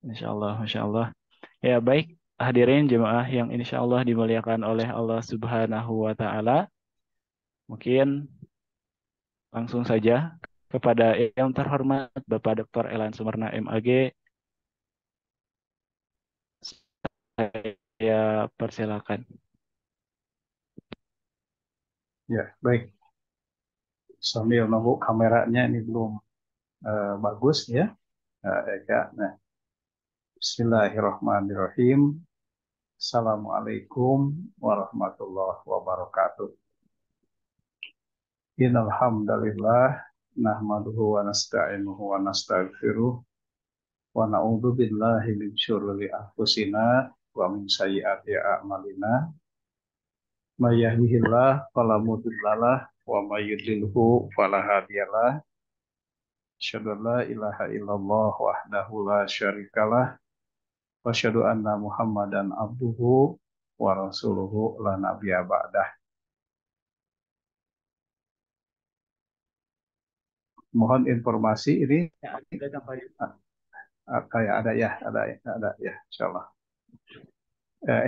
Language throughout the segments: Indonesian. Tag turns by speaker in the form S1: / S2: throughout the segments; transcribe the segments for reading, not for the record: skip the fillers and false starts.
S1: Insya Allah, Masya Allah. Ya baik, hadirin jemaah yang insya Allah dimuliakan oleh Allah Subhanahu wa Ta'ala. Mungkin langsung saja kepada yang terhormat Bapak Dr. Elan Sumerna MAG, saya persilakan.
S2: Ya, baik. Sambil nunggu kameranya ini belum bagus ya. Eka. Nah, Bismillahirrahmanirrahim. Assalamualaikum warahmatullahi wabarakatuh. Innal hamdalillah nahmaduhu wa nasta'inuhu wa nastaghfiruh wa na'udzu billahi min syururi anfusina wa min sayyiati a'malina. May yahdihillah fala mudhillalah wa may yudlilhu fala hadiyalah. Asyhadu an la ilaha illallah wahdahu la syarikalah wa asyhadu anna Muhammadan abduhu wa rasuluhu la nabiyya ba'dah. Mohon informasi ini
S1: Ya, ada tanpa
S2: kayak ada ya, insyaallah.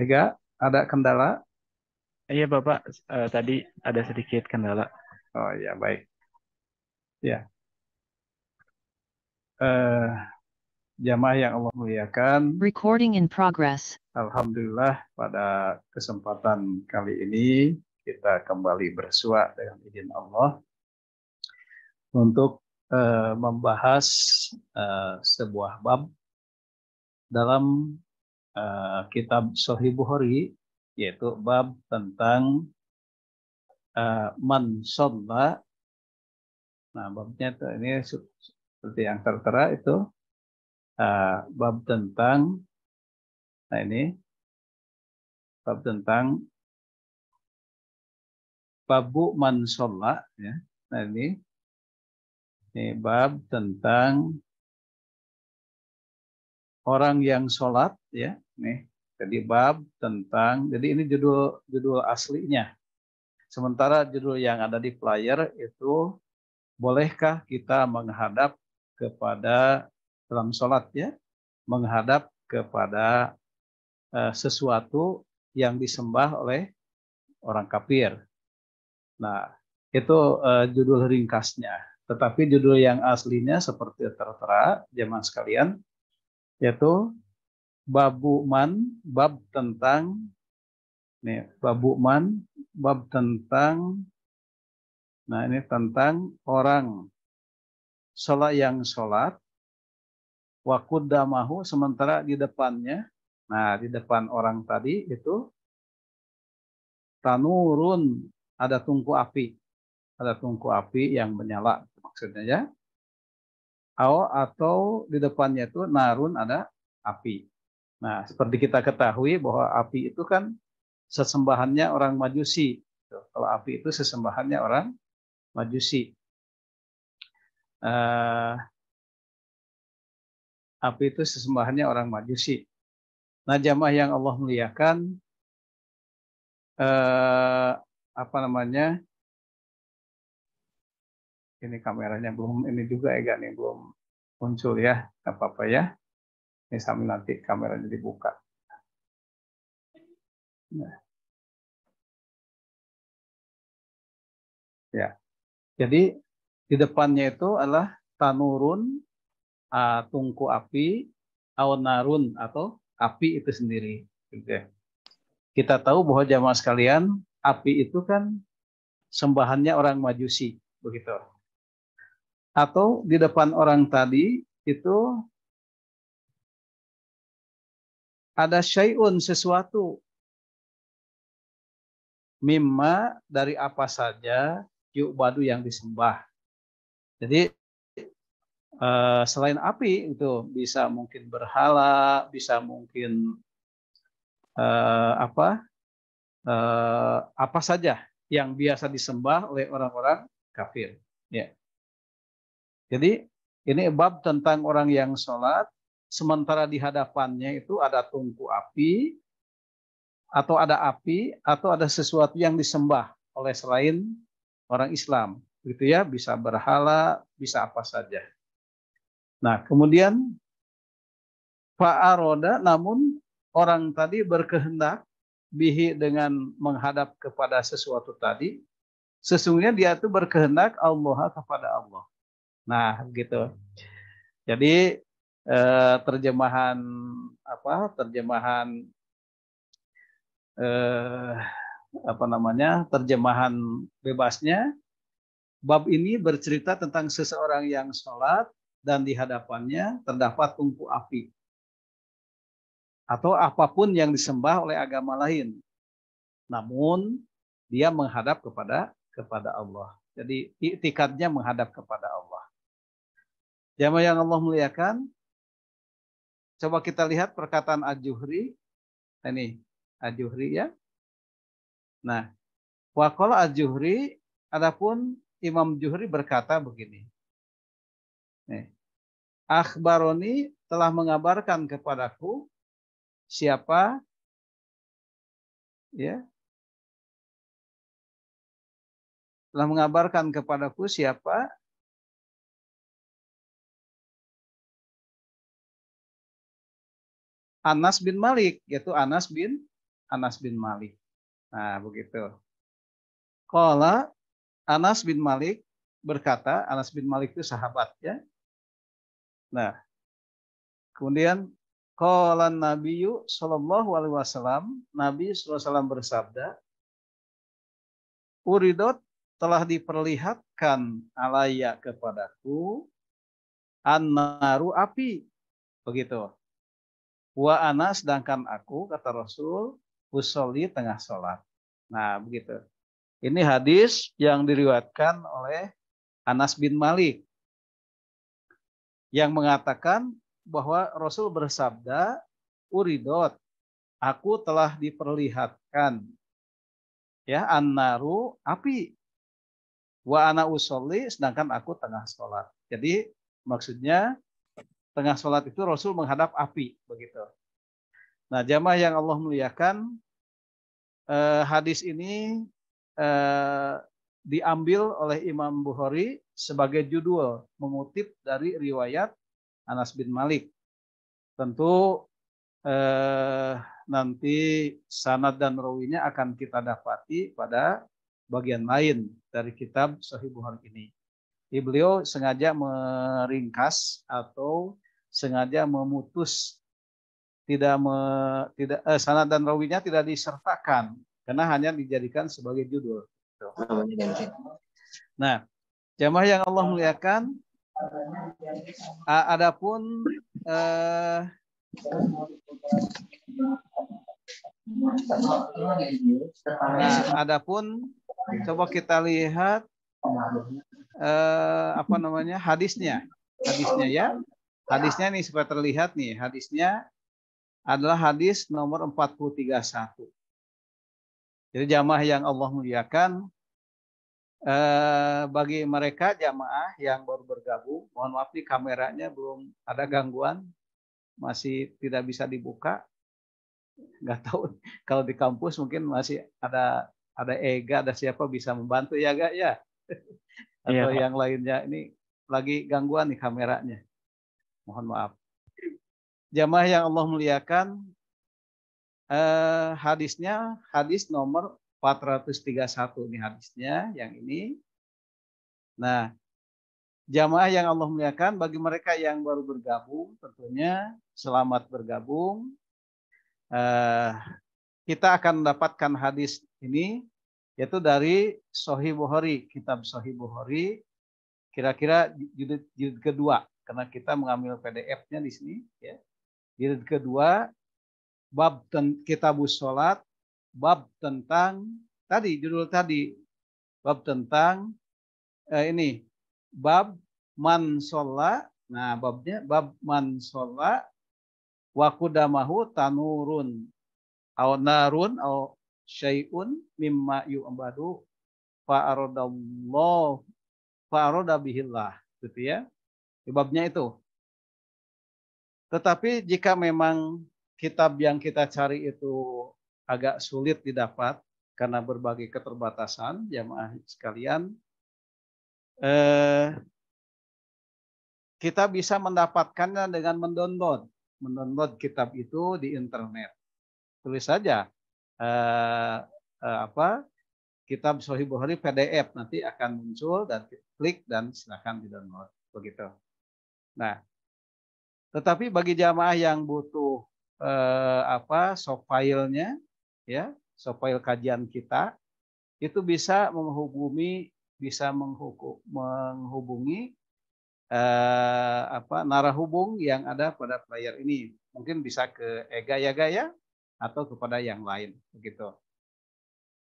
S2: Ega, ada kendala?
S1: Iya Bapak, tadi ada sedikit kendala.
S2: Oh ya, baik. Ya, eh, jamaah yang Allah muliakan,
S3: Recording in progress.
S2: alhamdulillah pada kesempatan kali ini kita kembali bersua dengan izin Allah untuk membahas sebuah bab dalam kitab Sahih Bukhari, yaitu bab tentang man shalla. Nah, babnya itu ini seperti yang tertera itu bab tentang, nah ini bab tentang babu man shalla ya. Nah ini bab tentang orang yang sholat ya. Nih, jadi bab tentang, jadi ini judul aslinya. Sementara judul yang ada di flyer itu, bolehkah kita menghadap kepada dalam sholat ya, menghadap kepada sesuatu yang disembah oleh orang kafir. Nah, itu judul ringkasnya. Tetapi judul yang aslinya seperti tertera jemaah sekalian, yaitu Babu Man, bab tentang nih, Babu Man, bab tentang, nah ini tentang orang sholat yang sholat wakudamahu, sementara di depannya, nah di depan orang tadi itu tanurun, ada tungku api yang menyala maksudnya ya. Atau di depannya itu narun, ada api. Nah, seperti kita ketahui bahwa api itu kan sesembahannya orang Majusi. Kalau api itu sesembahannya orang Majusi. Api itu sesembahannya orang Majusi. Nah, jamaah yang Allah muliakan, apa namanya? Ini kameranya belum ini juga ya, nih belum muncul ya. Nggak apa-apa ya. Ini sambil nanti kameranya dibuka. Nah, ya. Jadi di depannya itu adalah tanurun, tungku api, awanarun atau api itu sendiri. Gitu ya. Kita tahu bahwa jamaah sekalian, api itu kan sembahannya orang Majusi, begitu. Atau di depan orang tadi itu ada syai'un, sesuatu, mimma, dari apa saja, yu'badu, yang disembah. Jadi selain api itu bisa mungkin berhala, bisa mungkin apa saja yang biasa disembah oleh orang-orang kafir. Ya. Jadi ini bab tentang orang yang sholat, sementara di hadapannya itu ada tungku api, atau ada sesuatu yang disembah oleh selain orang Islam. Gitu ya, bisa berhala, bisa apa saja. Nah, kemudian Fa'aroda, namun orang tadi berkehendak bihi dengan menghadap kepada sesuatu tadi, sesungguhnya dia itu berkehendak Allah kepada Allah. Nah, gitu. Jadi terjemahan eh, terjemahan bebasnya, bab ini bercerita tentang seseorang yang sholat dan di hadapannya terdapat tungku api atau apapun yang disembah oleh agama lain. Namun dia menghadap kepada Allah. Jadi i'tikadnya menghadap kepada Allah. Jamaah yang Allah muliakan, coba kita lihat perkataan Al-Juhri. Ini Al-Juhri ya. Nah, waqala Al-Juhri, adapun Imam Juhri berkata begini. Nih, akhbaroni, telah mengabarkan kepadaku siapa ya? Telah mengabarkan kepadaku siapa? Anas bin Malik, yaitu Anas bin Malik. Nah, begitu. Qala Anas bin Malik berkata, Anas bin Malik itu sahabatnya. Nah, kemudian qala Nabiyyu sallallahu alaihi wasallam, Nabi sallallahu alaihi wasallam bersabda, uridot, telah diperlihatkan alaya kepadaku an-naru, api. Begitu. Wa ana, sedangkan aku, kata Rasul, usolli, tengah sholat. Nah, begitu. Ini hadis yang diriwayatkan oleh Anas bin Malik yang mengatakan bahwa Rasul bersabda, uridot, aku telah diperlihatkan ya an-naru, api, wa ana usolli, sedangkan aku tengah sholat. Jadi maksudnya tengah sholat itu Rasul menghadap api, begitu. Nah, jamaah yang Allah muliakan, hadis ini diambil oleh Imam Bukhari sebagai judul, mengutip dari riwayat Anas bin Malik. Tentu nanti sanad dan rawinya akan kita dapati pada bagian lain dari kitab Sahih Bukhari ini. Beliau sengaja meringkas atau sengaja memutus, sanad dan rawinya tidak disertakan karena hanya dijadikan sebagai judul. Nah, jamaah yang Allah muliakan, adapun coba kita lihat hadisnya ya. Hadisnya nih supaya terlihat nih, hadisnya adalah hadis nomor 431. Jadi jamaah yang Allah muliakan, bagi mereka jamaah yang baru bergabung, mohon maaf nih kameranya belum ada gangguan, masih tidak bisa dibuka. Nggak tahu kalau di kampus mungkin masih ada Ega, ada siapa bisa membantu ya Gak ya? Atau
S1: Iya,
S2: yang lainnya, ini lagi gangguan nih kameranya. Mohon maaf. Jamaah yang Allah muliakan, hadisnya hadis nomor 431 nih hadisnya yang ini. Nah, jamaah yang Allah muliakan, bagi mereka yang baru bergabung tentunya selamat bergabung. Kita akan mendapatkan hadis ini yaitu dari Sahih Bukhari, kitab Sahih Bukhari, kira-kira jilid kedua, karena kita mengambil PDF-nya di sini ya. Jilid kedua, bab kitabus sholat, bab tentang judul tadi, bab tentang bab man sholla. Nah, babnya bab man sholla wa qudamahu tanurun aw narun aw syai'un mimma yu'badu fa arada bihillah, gitu ya. Babnya itu. Tetapi jika memang kitab yang kita cari itu agak sulit didapat karena berbagai keterbatasan, jamaah sekalian, kita bisa mendapatkannya dengan mendownload mendownload kitab itu di internet. Tulis saja kitab Sahih Bukhari PDF, nanti akan muncul dan klik dan silakan di-download begitu. Nah, tetapi bagi jamaah yang butuh soft file-nya, ya, soft file kajian kita, itu bisa menghubungi narahubung yang ada pada player ini. Mungkin bisa ke Ega ya Gaya atau kepada yang lain begitu.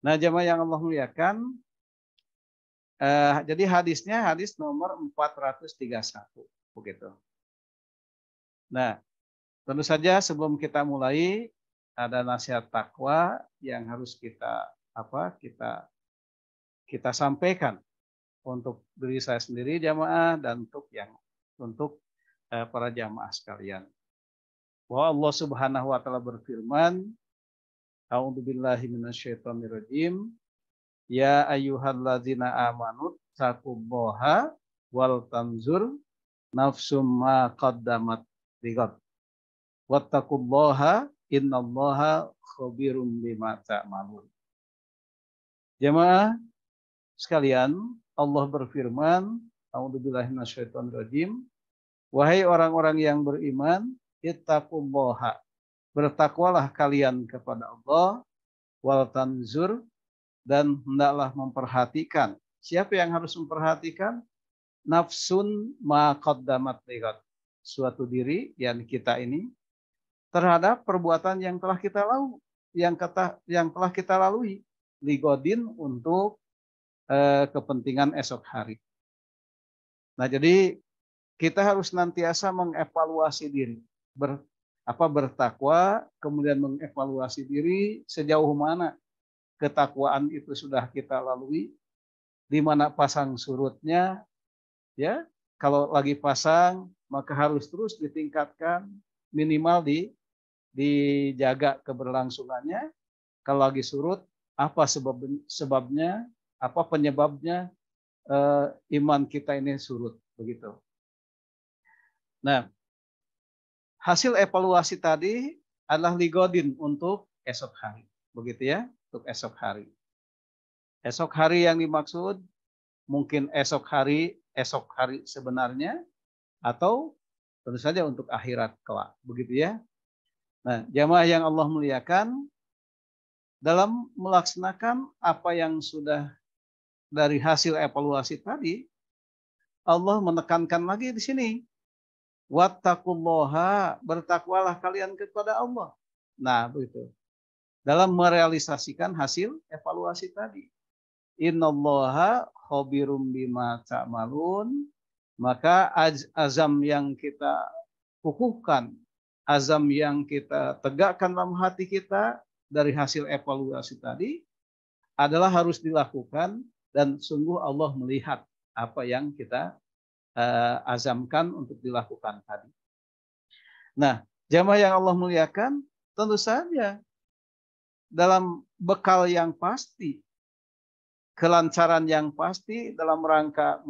S2: Nah, jamaah yang Allah muliakan, jadi hadisnya hadis nomor 431 begitu. Nah, tentu saja sebelum kita mulai ada nasihat takwa yang harus kita sampaikan untuk diri saya sendiri jamaah dan untuk para jamaah sekalian. Bahwa Allah Subhanahu wa taala berfirman, A'udzubillahi minasyaitonirrajim. Ya ayyuhalladzina amanu taqullaha wal tanzur nafsum ma qaddamat lighad. Wattaqullaha innallaha khabirum bima ta'malun. Jemaah sekalian, Allah berfirman, A'udzubillahi minasyaitonirrajim. Wahai orang-orang yang beriman, ittaqullaha. Bertakwalah kalian kepada Allah, wal tanzur, dan hendaklah memperhatikan. Siapa yang harus memperhatikan? Nafsun ma qaddamat lighad. Suatu diri yang kita ini terhadap perbuatan yang telah kita lalui, ligodin untuk kepentingan esok hari. Nah, jadi kita harus nantiasa mengevaluasi diri, bertakwa, kemudian mengevaluasi diri sejauh mana ketakwaan itu sudah kita lalui, di mana pasang surutnya, ya. Kalau lagi pasang, maka harus terus ditingkatkan, minimal dijaga keberlangsungannya. Kalau lagi surut, apa sebabnya, apa penyebabnya iman kita ini surut, begitu. Nah, hasil evaluasi tadi adalah ligodin untuk esok hari, begitu ya, untuk esok hari. Esok hari yang dimaksud mungkin esok hari sebenarnya, atau tentu saja untuk akhirat kelak, begitu ya. Nah, jamaah yang Allah muliakan, dalam melaksanakan apa yang sudah dari hasil evaluasi tadi, Allah menekankan lagi di sini, wattaqullaha, bertakwalah kalian kepada Allah. Nah, begitu. Dalam merealisasikan hasil evaluasi tadi. Innallaha khabirum bima ta'malun, maka azam yang kita kukuhkan, azam yang kita tegakkan dalam hati kita dari hasil evaluasi tadi adalah harus dilakukan, dan sungguh Allah melihat apa yang kita azamkan untuk dilakukan tadi. Nah, jamaah yang Allah muliakan, tentu saja dalam bekal yang pasti, kelancaran yang pasti dalam rangka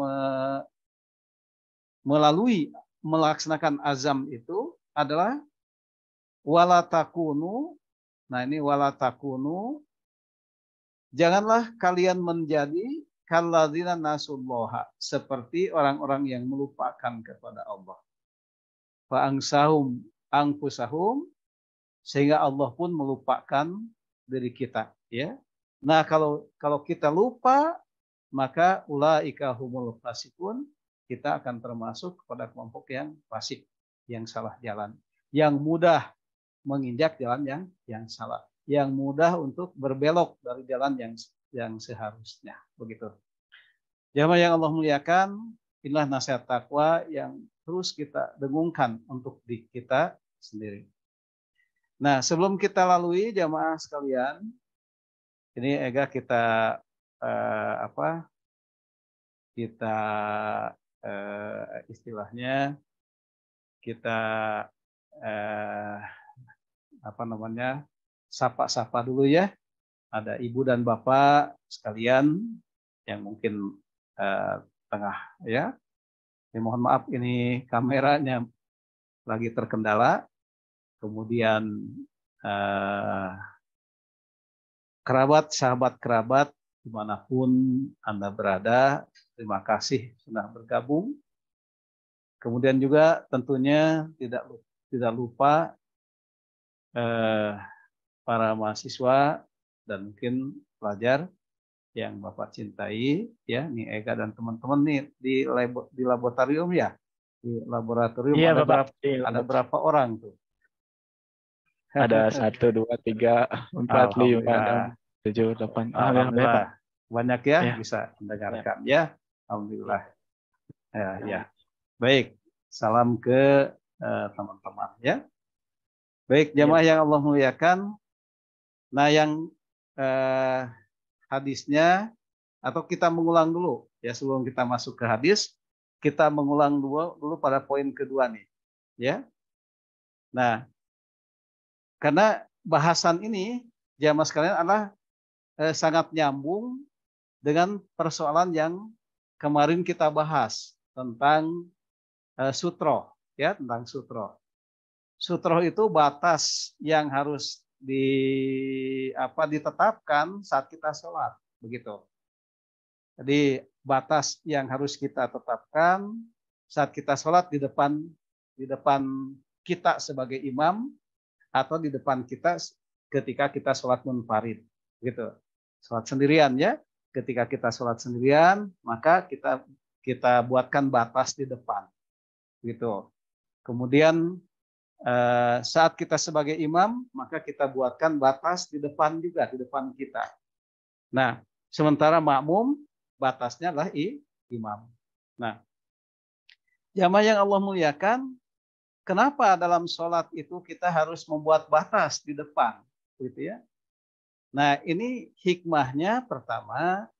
S2: melaksanakan azam itu adalah wala takunu. Nah, ini wala takunu, janganlah kalian menjadi kalladzina nasullaha, seperti orang-orang yang melupakan kepada Allah. Fa angsahum anfusahum, sehingga Allah pun melupakan diri kita, ya. Nah, kalau kita lupa, maka ulaika humul fasikun, kita akan termasuk kepada kelompok yang fasik, yang salah jalan, yang mudah menginjak jalan yang salah, yang mudah untuk berbelok dari jalan yang seharusnya, begitu. Jamaah yang Allah muliakan, inilah nasihat takwa yang terus kita dengungkan untuk diri kita sendiri. Nah, sebelum kita lalui jamaah sekalian, ini Ega kita istilahnya kita sapa-sapa dulu ya. Ada ibu dan bapak sekalian yang mungkin tengah ya. Mohon maaf, ini kameranya lagi terkendala. kemudian kerabat, sahabat kerabat, dimanapun Anda berada, terima kasih sudah bergabung. Kemudian juga tentunya tidak lupa para mahasiswa dan mungkin pelajar yang Bapak cintai, ya, nih Ega dan teman-teman nih di laboratorium ya, di laboratorium
S1: Iya,
S2: ada
S1: Bapak.
S2: berapa orang tuh?
S1: Ada 1, 2, 3, 4, 5, 6,
S2: Alhamdulillah.
S1: 7, 8. Alhamdulillah, Pak.
S2: Alhamdulillah. Banyak ya,
S1: Ya.
S2: bisa mendengarkan ya. Alhamdulillah. Ya. Baik. Salam ke teman-teman ya. Baik, jamaah yang Allah muliakan. Nah, yang hadisnya atau kita mengulang dulu ya sebelum kita masuk ke hadis, kita mengulang dulu pada poin kedua nih, ya. Nah, karena bahasan ini jamaah sekalian adalah sangat nyambung dengan persoalan yang kemarin kita bahas tentang sutro, ya, tentang sutro. Sutro itu batas yang harus ditetapkan saat kita sholat, begitu. Jadi batas yang harus kita tetapkan saat kita sholat di depan kita sebagai imam atau di depan kita ketika kita sholat munfarid, gitu. Sholat sendirian ya. Ketika kita sholat sendirian, maka kita buatkan batas di depan, gitu. Kemudian saat kita sebagai imam, maka kita buatkan batas di depan juga, di depan kita. Nah, sementara makmum, batasnya adalah imam. Nah, jamaah yang Allah muliakan, kenapa dalam sholat itu kita harus membuat batas di depan, gitu ya? Nah, ini hikmahnya pertama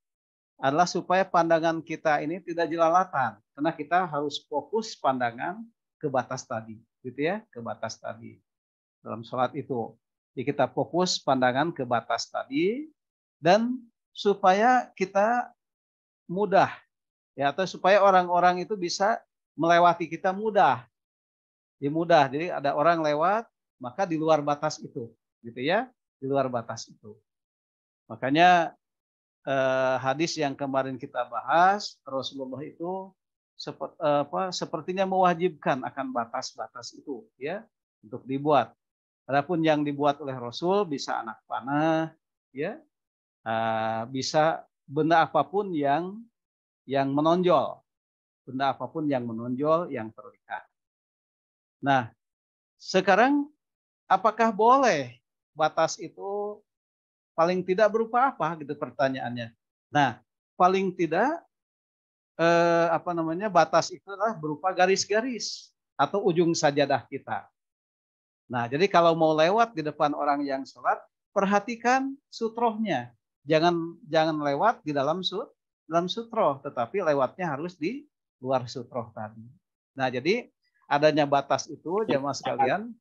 S2: adalah supaya pandangan kita ini tidak jelalatan, karena kita harus fokus pandangan ke batas tadi, gitu ya, ke batas tadi dalam sholat itu. Jadi kita fokus pandangan ke batas tadi dan supaya kita mudah, ya, atau supaya orang-orang itu bisa melewati kita mudah. Mudah. Jadi ada orang lewat, maka di luar batas itu, gitu ya, di luar batas itu. Makanya hadis yang kemarin kita bahas, Rasulullah itu sepertinya mewajibkan akan batas-batas itu, ya, untuk dibuat. Adapun yang dibuat oleh Rasul bisa anak panah, ya, bisa benda apapun yang menonjol, benda apapun yang menonjol yang terlihat. Nah, sekarang apakah boleh batas itu paling tidak berupa apa, gitu pertanyaannya. Nah, paling tidak batas itu adalah berupa garis-garis atau ujung sajadah kita. Nah, jadi kalau mau lewat di depan orang yang sholat, perhatikan sutrohnya. Jangan lewat di dalam sutroh, tetapi lewatnya harus di luar sutroh tadi. Nah, jadi adanya batas itu jamaah sekalian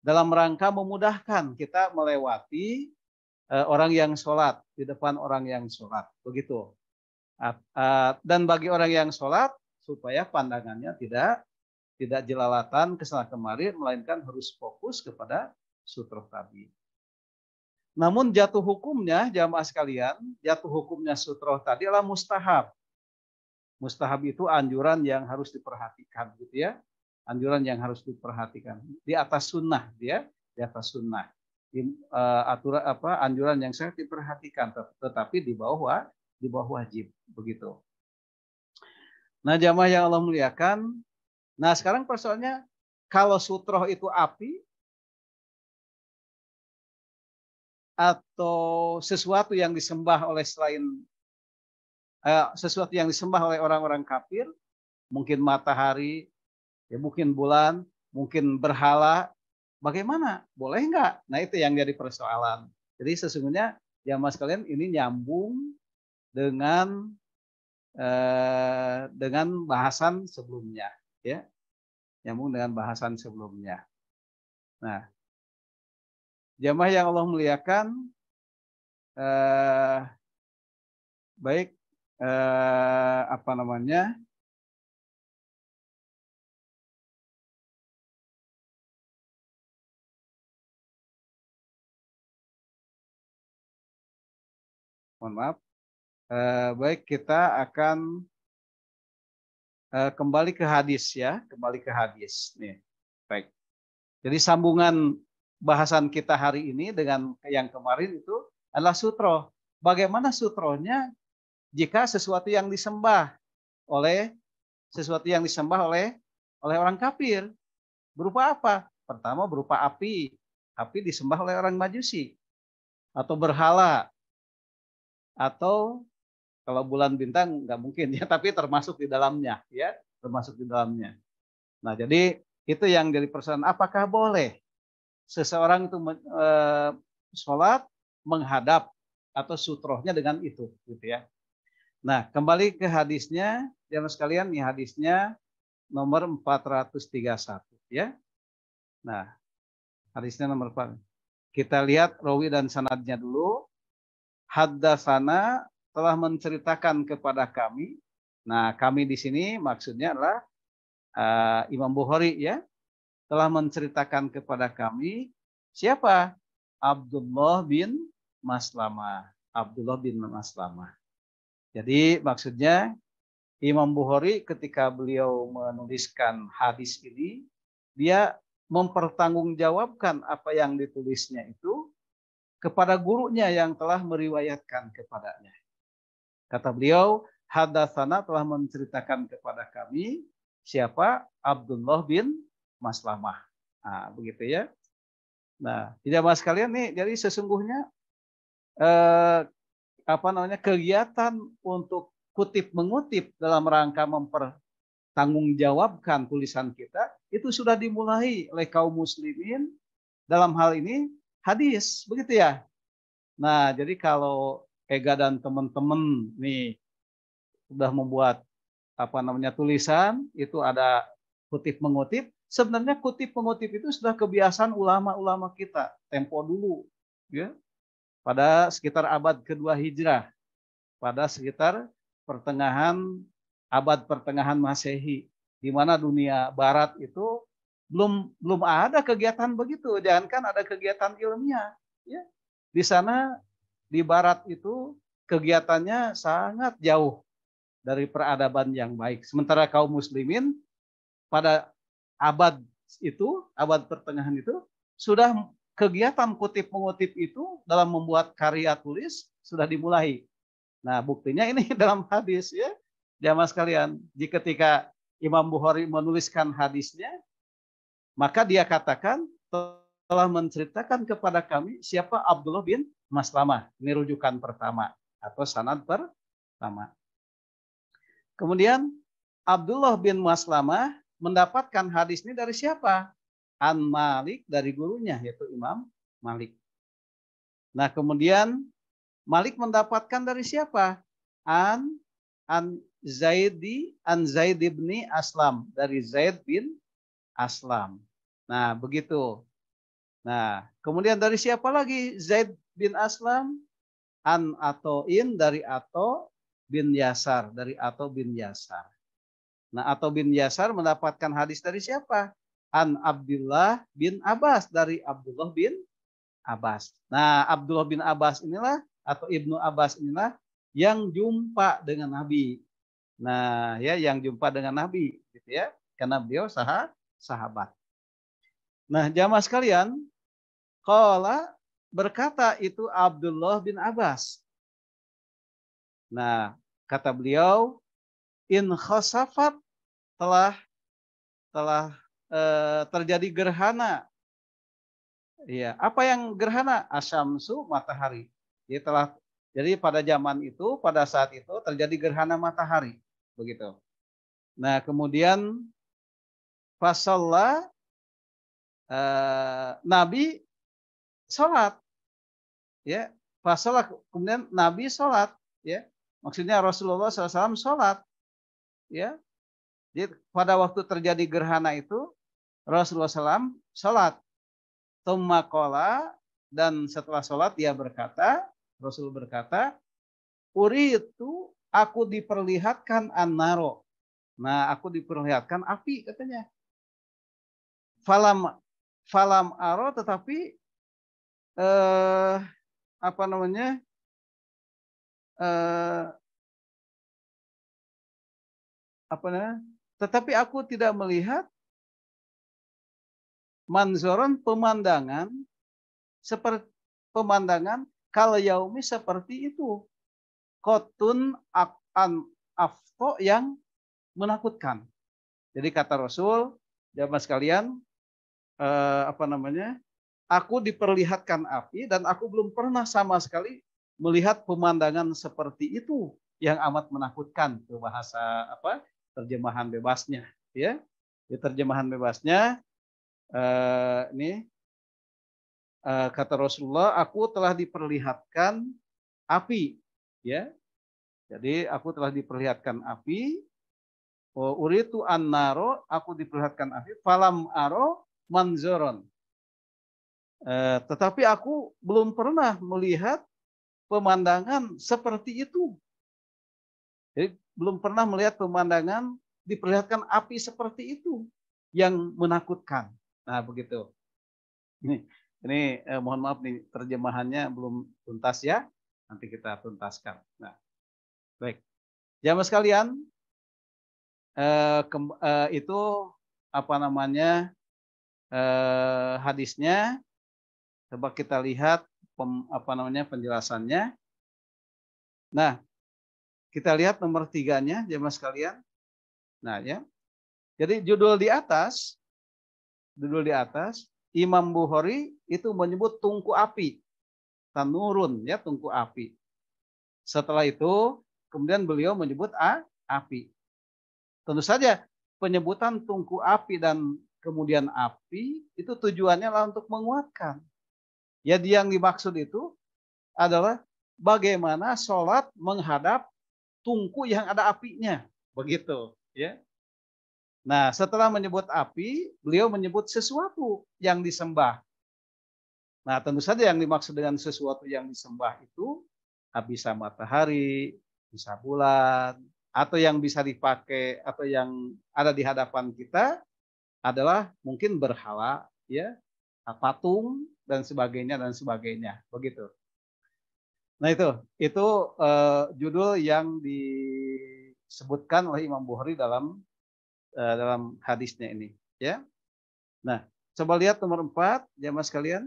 S2: dalam rangka memudahkan kita melewati orang yang sholat di depan orang yang sholat, begitu. Dan bagi orang yang sholat supaya pandangannya tidak jelalatan kesana kemari, melainkan harus fokus kepada sutroh tadi. Namun jatuh hukumnya jamaah sekalian, jatuh hukumnya sutroh tadi adalah mustahab. Mustahab itu anjuran yang harus diperhatikan, gitu ya. Anjuran yang harus diperhatikan di atas sunnah, dia di atas sunnah. Aturan anjuran yang sangat diperhatikan, tetapi di bawah wajib, begitu. Nah, jamaah yang Allah muliakan, nah sekarang persoalannya kalau sutroh itu api atau sesuatu yang disembah oleh sesuatu yang disembah oleh orang-orang kafir, mungkin matahari, ya mungkin bulan, mungkin berhala, bagaimana? Boleh nggak? Nah, itu yang jadi persoalan. Jadi sesungguhnya jamaah sekalian ini nyambung dengan bahasan sebelumnya, ya, nyambung dengan bahasan sebelumnya. Nah, jamaah yang Allah muliakan, baik, Mohon maaf. Baik, kita akan kembali ke hadis ya, kembali ke hadis nih. Baik. Jadi sambungan bahasan kita hari ini dengan yang kemarin itu adalah sutro. Bagaimana sutronya jika sesuatu yang disembah oleh orang kafir berupa apa? Pertama berupa api. Api disembah oleh orang Majusi atau berhala atau kalau bulan bintang nggak mungkin ya, tapi termasuk di dalamnya ya, termasuk di dalamnya. Nah, jadi itu yang jadi persoalan, apakah boleh seseorang itu sholat menghadap atau sutrohnya dengan itu gitu ya. Nah, kembali ke hadisnya, jamaah sekalian, nih hadisnya nomor 431 ya. Nah, hadisnya nomor 4. Kita lihat rawi dan sanadnya dulu. Haddatsana, telah menceritakan kepada kami. Nah, kami di sini maksudnya adalah Imam Bukhari ya, telah menceritakan kepada kami siapa? Abdullah bin Maslamah. Abdullah bin Maslamah. Jadi maksudnya Imam Bukhari ketika beliau menuliskan hadis ini, dia mempertanggungjawabkan apa yang ditulisnya itu kepada gurunya yang telah meriwayatkan kepadanya. Kata beliau, hadatsana, telah menceritakan kepada kami siapa? Abdullah bin Maslamah. Nah, begitu ya. Nah, jamaah sekalian nih, jadi sesungguhnya kegiatan untuk kutip mengutip dalam rangka mempertanggungjawabkan tulisan kita itu sudah dimulai oleh kaum muslimin dalam hal ini hadis, begitu ya. Nah, jadi kalau Ega dan teman-teman nih sudah membuat tulisan, itu ada kutip mengutip. Sebenarnya kutip mengutip itu sudah kebiasaan ulama-ulama kita tempo dulu, ya. Pada sekitar abad kedua Hijrah, pada sekitar abad pertengahan Masehi, di mana dunia Barat itu belum ada kegiatan begitu, jangankan ada kegiatan ilmiah, ya. Di sana di Barat itu kegiatannya sangat jauh dari peradaban yang baik. Sementara kaum muslimin pada abad pertengahan itu, sudah kegiatan kutip mengutip itu dalam membuat karya tulis sudah dimulai. Nah, buktinya ini dalam hadis ya. Jamaah sekalian, ketika Imam Bukhari menuliskan hadisnya, maka dia katakan telah menceritakan kepada kami siapa Abdullah bin Maslamah. Ini rujukan pertama atau sanad pertama. Kemudian Abdullah bin Maslamah mendapatkan hadis ini dari siapa? An Malik, dari gurunya yaitu Imam Malik. Nah, kemudian Malik mendapatkan dari siapa? An Zaid bin Aslam, dari Zaid bin Aslam. Nah, begitu. Nah, kemudian dari siapa lagi Zaid bin Aslam? An Ato'in, dari Ato bin Yasar, dari Ato bin Yasar. Nah, Ato bin Yasar mendapatkan hadis dari siapa? An Abdullah bin Abbas, dari Abdullah bin Abbas. Nah, Abdullah bin Abbas inilah atau Ibnu Abbas inilah yang jumpa dengan Nabi. Nah, ya, yang jumpa dengan Nabi gitu ya. Karena beliau sahabat. Nah, jamaah sekalian, qala, berkata itu Abdullah bin Abbas. Nah, kata beliau, in khasafat, telah terjadi gerhana. Iya, apa yang gerhana? Asyamsu, matahari. Jadi pada zaman itu, pada saat itu terjadi gerhana matahari, begitu. Nah, kemudian fasalla, Nabi sholat, ya. Fasalla, kemudian Nabi sholat, ya. Maksudnya Rasulullah SAW sholat, ya. Jadi pada waktu terjadi gerhana itu Rasulullah SAW sholat. Tsumma qala, dan setelah sholat dia berkata, Rasul berkata, uritu, aku diperlihatkan an-naro. Nah, aku diperlihatkan api katanya. Falam aro, tetapi tetapi aku tidak melihat manzoron pemandangan seperti pemandangan kal yaumi seperti itu. Kotun an afto yang menakutkan. Jadi kata Rasul, jamaah sekalian, aku diperlihatkan api dan aku belum pernah sama sekali melihat pemandangan seperti itu yang amat menakutkan. Itu bahasa terjemahan bebasnya, ya. Di terjemahan bebasnya kata Rasulullah, aku telah diperlihatkan api, ya. Jadi aku telah diperlihatkan api. Uritu an-naro, aku diperlihatkan api. Falam aro manzoron. Tetapi aku belum pernah melihat pemandangan seperti itu. Jadi belum pernah melihat pemandangan diperlihatkan api seperti itu yang menakutkan. Nah begitu. Ini mohon maaf nih terjemahannya belum tuntas ya. Nanti kita tuntaskan. Nah, baik. Jamaah sekalian, itu hadisnya. Coba kita lihat penjelasannya. Nah, kita lihat nomor 3-nya, jemaah sekalian. Nah, ya. Jadi judul di atas, Imam Bukhari itu menyebut tungku api, tanurun, ya, tungku api. Setelah itu, kemudian beliau menyebut api. Tentu saja penyebutan tungku api dan kemudian api itu tujuannya adalah untuk menguatkan. Ya, yang dimaksud itu adalah bagaimana sholat menghadap tungku yang ada apinya, begitu, ya. Nah, setelah menyebut api, beliau menyebut sesuatu yang disembah. Nah, tentu saja yang dimaksud dengan sesuatu yang disembah itu bisa matahari, bisa bulan, atau yang bisa dipakai atau yang ada di hadapan kita adalah mungkin berhala, ya, patung dan sebagainya, begitu. Nah, itu judul yang disebutkan oleh Imam Bukhari dalam hadisnya ini, ya. Nah, coba lihat nomor 4, jamaah sekalian.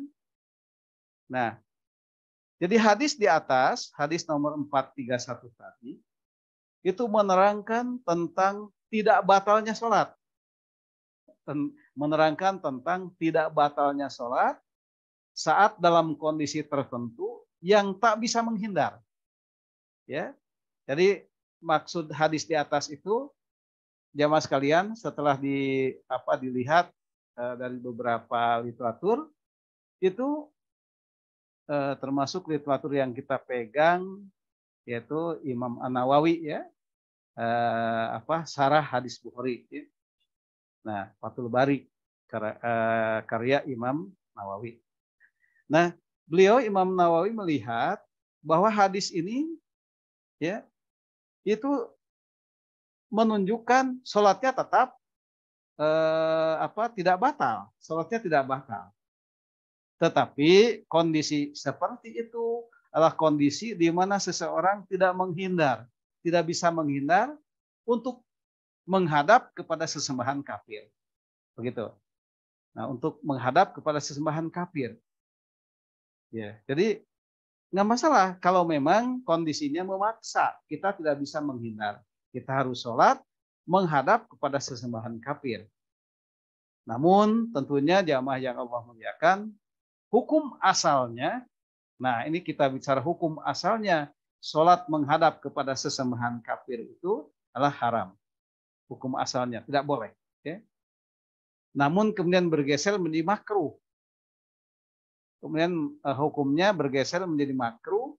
S2: Nah, jadi hadis di atas, hadis nomor 431 tadi, itu menerangkan tentang tidak batalnya sholat. Menerangkan tentang tidak batalnya sholat saat dalam kondisi tertentu yang tak bisa menghindar. Ya, jadi maksud hadis di atas itu, jamaah sekalian, setelah dilihat dari beberapa literatur, itu termasuk literatur yang kita pegang, yaitu Imam An-Nawawi, ya, Syarah hadis Bukhari, ya. Nah, Fathul Bari, karya Imam Nawawi. Nah, beliau Imam Nawawi melihat bahwa hadis ini, ya, itu menunjukkan sholatnya tetap tidak batal, sholatnya tidak batal. Tetapi kondisi seperti itu adalah kondisi di mana seseorang tidak bisa menghindar untuk menghadap kepada sesembahan kafir, begitu. Nah, untuk menghadap kepada sesembahan kafir, ya. Jadi nggak masalah kalau memang kondisinya memaksa, kita tidak bisa menghindar, kita harus sholat menghadap kepada sesembahan kafir. Namun tentunya jamaah yang Allah muliakan, hukum asalnya, nah ini kita bicara hukum asalnya, sholat menghadap kepada sesembahan kafir itu adalah haram. Hukum asalnya tidak boleh. Okay? Namun kemudian bergeser menjadi makruh. Kemudian hukumnya bergeser menjadi makruh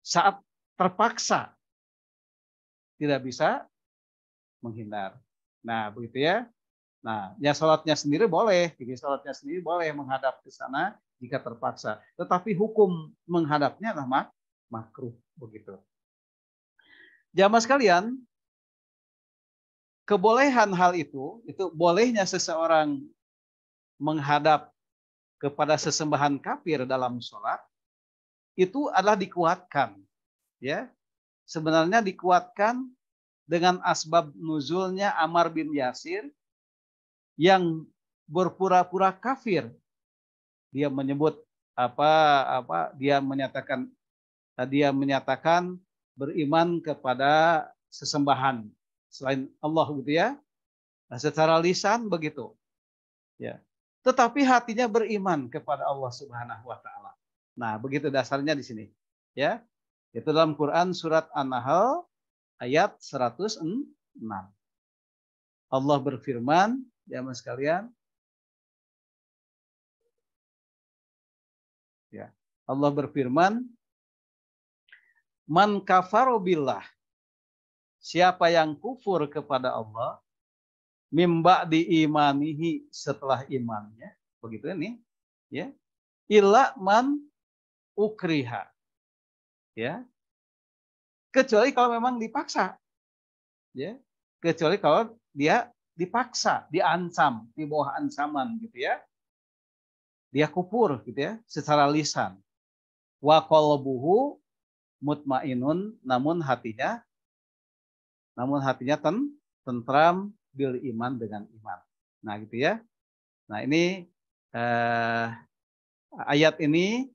S2: saat terpaksa tidak bisa menghindar. Nah, begitu ya. Nah, ya sholatnya sendiri boleh, jadi sholatnya sendiri boleh menghadap ke sana jika terpaksa. Tetapi hukum menghadapnya adalah makruh, begitu. Jamaah sekalian, kebolehan hal itu bolehnya seseorang menghadap kepada sesembahan kafir dalam sholat, itu adalah dikuatkan. ya, sebenarnya dikuatkan dengan asbab nuzulnya Ammar bin Yasir yang berpura-pura kafir. Dia menyebut dia menyatakan beriman kepada sesembahan selain Allah gitu ya. Nah, secara lisan begitu. Ya. Tetapi hatinya beriman kepada Allah Subhanahu wa taala. Nah, begitu dasarnya di sini. Ya. Itu dalam Quran surat An-Nahl ayat 106. Allah berfirman, jamaah sekalian, ya. Allah berfirman, "Man kafaru billah." Siapa yang kufur kepada Allah, mimba diimanihi setelah imannya, begitu ini, ya. Illa man ukriha. Ya. Kecuali kalau memang dipaksa. Ya. Kecuali kalau dia dipaksa, diancam, di bawah ancaman gitu ya. Dia kufur gitu ya, secara lisan. Wa qalbuhu mutmainun, namun hatinya tentram bil iman, dengan iman. Nah, gitu ya. Nah, ini ayat ini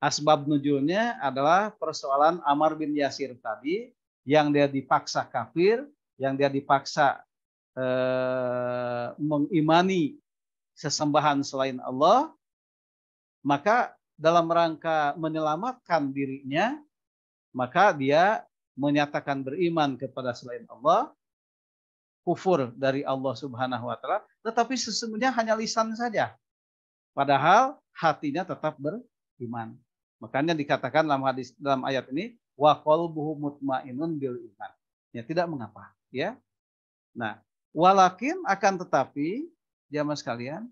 S2: asbab nuzulnya adalah persoalan Ammar bin Yasir tadi, yang dia dipaksa kafir, yang dia dipaksa mengimani sesembahan selain Allah, maka dalam rangka menyelamatkan dirinya, maka dia menyatakan beriman kepada selain Allah, kufur dari Allah Subhanahu wa taala, tetapi sesungguhnya hanya lisan saja. Padahal hatinya tetap beriman. Makanya dikatakan dalam ayat ini, wa qalbuhu mutmainun bil iman. Ya, tidak mengapa, ya. Nah, walakin akan tetapi jamaah sekalian,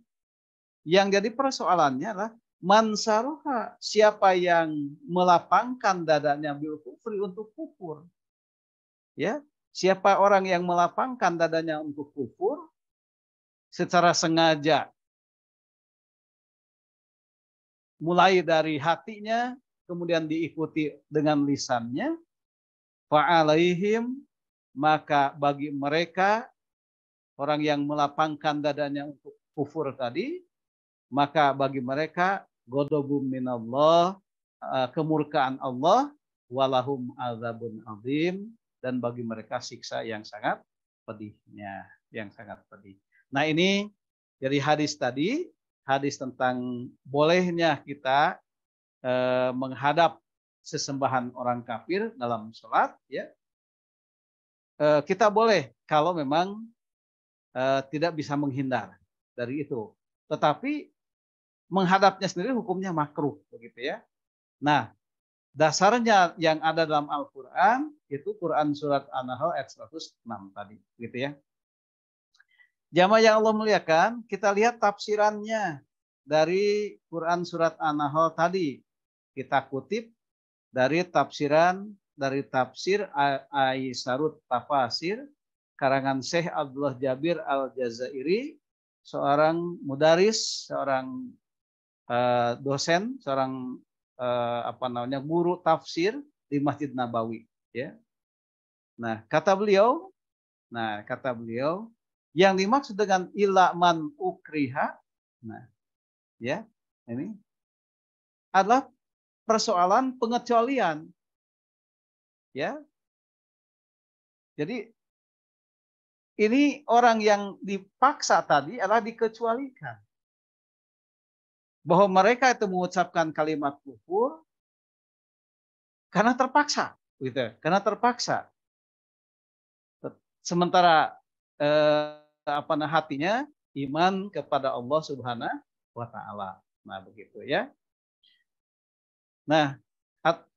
S2: yang jadi persoalannya adalah mansaroha, siapa yang melapangkan dadanya bil kufri, untuk kufur. Ya, siapa orang yang melapangkan dadanya untuk kufur secara sengaja, mulai dari hatinya, kemudian diikuti dengan lisannya, fa'alaihim, maka bagi mereka, orang yang melapangkan dadanya untuk kufur tadi, maka bagi mereka ghadabun minallah, kemurkaan Allah, walahum azabun azim, dan bagi mereka siksa yang sangat pedihnya, yang sangat pedih. Nah, ini dari hadis tadi, hadis tentang bolehnya kita menghadap sesembahan orang kafir dalam sholat, ya. Kita boleh kalau memang tidak bisa menghindar dari itu. Tetapi menghadapnya sendiri hukumnya makruh, begitu ya. Nah, dasarnya yang ada dalam Al-Quran itu Quran surat An-Nahl ayat 106 tadi, gitu ya. Jamaah yang Allah muliakan, kita lihat tafsirannya dari Quran surat An-Nahl tadi. Kita kutip dari tafsir Aisarut Tafasir karangan Syekh Abdullah Jabir Al-Jazairi, seorang mudaris, seorang dosen, seorang guru tafsir di Masjid Nabawi, ya. Nah, kata beliau, yang dimaksud dengan illa man ukriha, nah, ya, ini adalah persoalan pengecualian, ya. Jadi ini orang yang dipaksa tadi adalah dikecualikan, bahwa mereka itu mengucapkan kalimat kufur karena terpaksa, gitu. Karena terpaksa. Sementara hatinya iman kepada Allah Subhanahu wa taala. Nah, begitu ya. Nah,